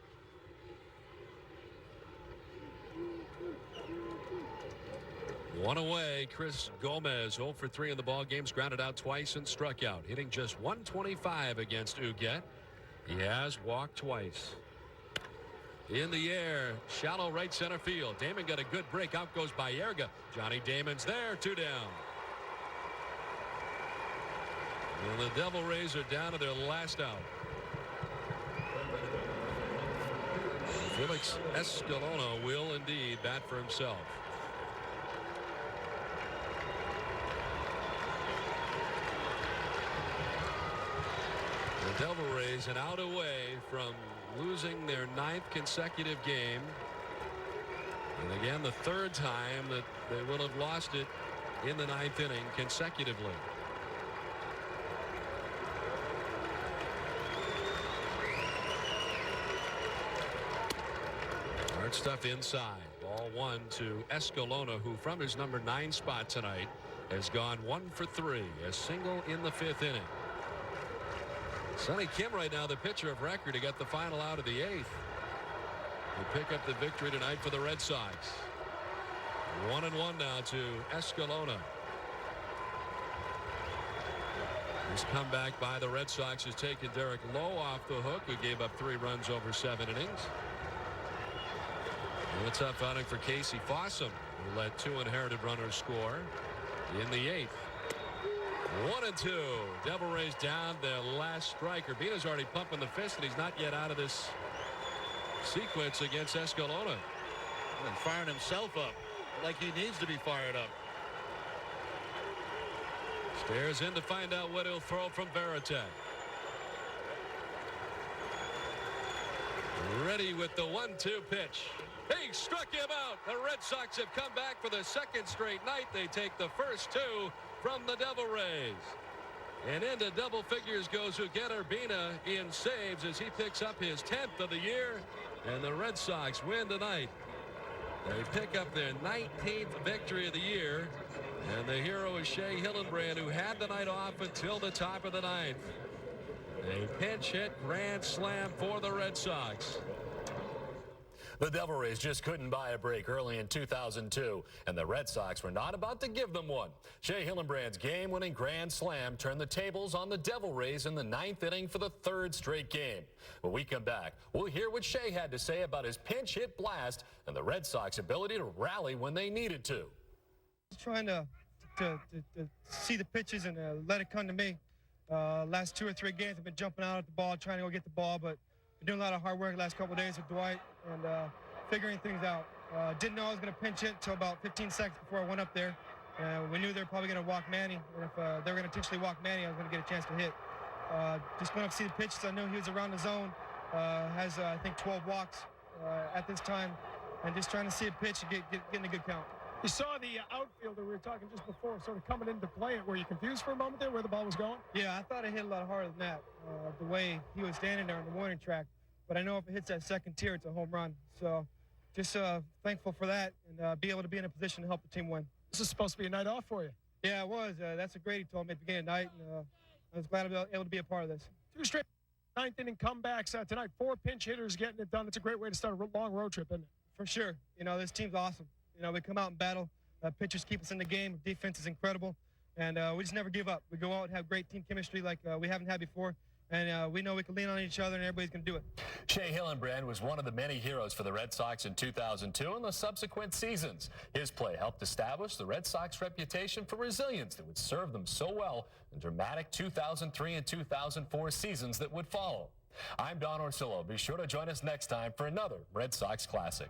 One away, Chris Gomez, 0 for 3 in the ball games, grounded out twice and struck out, hitting just 125 against Uget. He has walked twice. In the air, shallow right center field. Damon got a good break. Out goes Baerga. Johnny Damon's there, 2 down. And the Devil Rays are down to their last out. Felix Escalona will indeed bat for himself. The Devil Rays an out away from losing their 9th consecutive game. And again, the 3rd time that they will have lost it in the 9th inning consecutively. Hard stuff inside. Ball 1 to Escalona, who from his number 9 spot tonight has gone 1 for 3. A single in the 5th inning. Sonny Kim right now the pitcher of record. He got the final out of the 8th. He pick up the victory tonight for the Red Sox. 1-1 now to Escalona. This comeback by the Red Sox has taken Derek Lowe off the hook, who gave up 3 runs over 7 innings. And a tough outing for Casey Fossum, who let 2 inherited runners score in the 8th. 1-2. Devil Rays down their last striker. Bina's already pumping the fist, and he's not yet out of this sequence against Escalona. And firing himself up like he needs to be fired up. Stares in to find out what he'll throw from Veritek. Ready with the 1-2 pitch. He struck him out. The Red Sox have come back for the 2nd straight night. They take the first 2 from the Devil Rays. And into double figures goes Uget Urbina in saves as he picks up his 10th of the year. And the Red Sox win tonight. They pick up their 19th victory of the year. And the hero is Shea Hillenbrand, who had the night off until the top of the 9th. A pinch hit grand slam for the Red Sox. The Devil Rays just couldn't buy a break early in 2002, and the Red Sox were not about to give them one. Shea Hillenbrand's game-winning grand slam turned the tables on the Devil Rays in the 9th inning for the 3rd straight game. When we come back, we'll hear what Shea had to say about his pinch hit blast and the Red Sox ability to rally when they needed to. Trying to see the pitches and let it come to me. Last 2 or 3 games I've been jumping out at the ball, trying to go get the ball, but been doing a lot of hard work the last couple of days with Dwight and figuring things out. Didn't know I was going to pinch hit until about 15 seconds before I went up there. We knew they were probably going to walk Manny, and if they were going to intentionally walk Manny, I was going to get a chance to hit. Just went up to see the pitches. I knew he was around the zone. Has, I think, 12 walks at this time, and just trying to see a pitch and getting a good count. You saw the outfielder we were talking just before sort of coming into play. Were you confused for a moment there where the ball was going? Yeah, I thought it hit a lot harder than that, the way he was standing there on the warning track. But I know if it hits that 2nd tier, it's a home run. So just thankful for that and be able to be in a position to help the team win. This is supposed to be a night off for you. Yeah, it was. That's what Grady told me at the beginning of the night. And, I was glad to be able to be a part of this. 2 straight 9th inning comebacks tonight. 4 pinch hitters getting it done. It's a great way to start a long road trip, isn't it? For sure. You know, this team's awesome. You know, we come out and battle. Pitchers keep us in the game. Defense is incredible. And we just never give up. We go out and have great team chemistry like we haven't had before. And we know we can lean on each other, and everybody's going to do it. Shea Hillenbrand was one of the many heroes for the Red Sox in 2002 and the subsequent seasons. His play helped establish the Red Sox reputation for resilience that would serve them so well in dramatic 2003 and 2004 seasons that would follow. I'm Don Orsillo. Be sure to join us next time for another Red Sox Classic.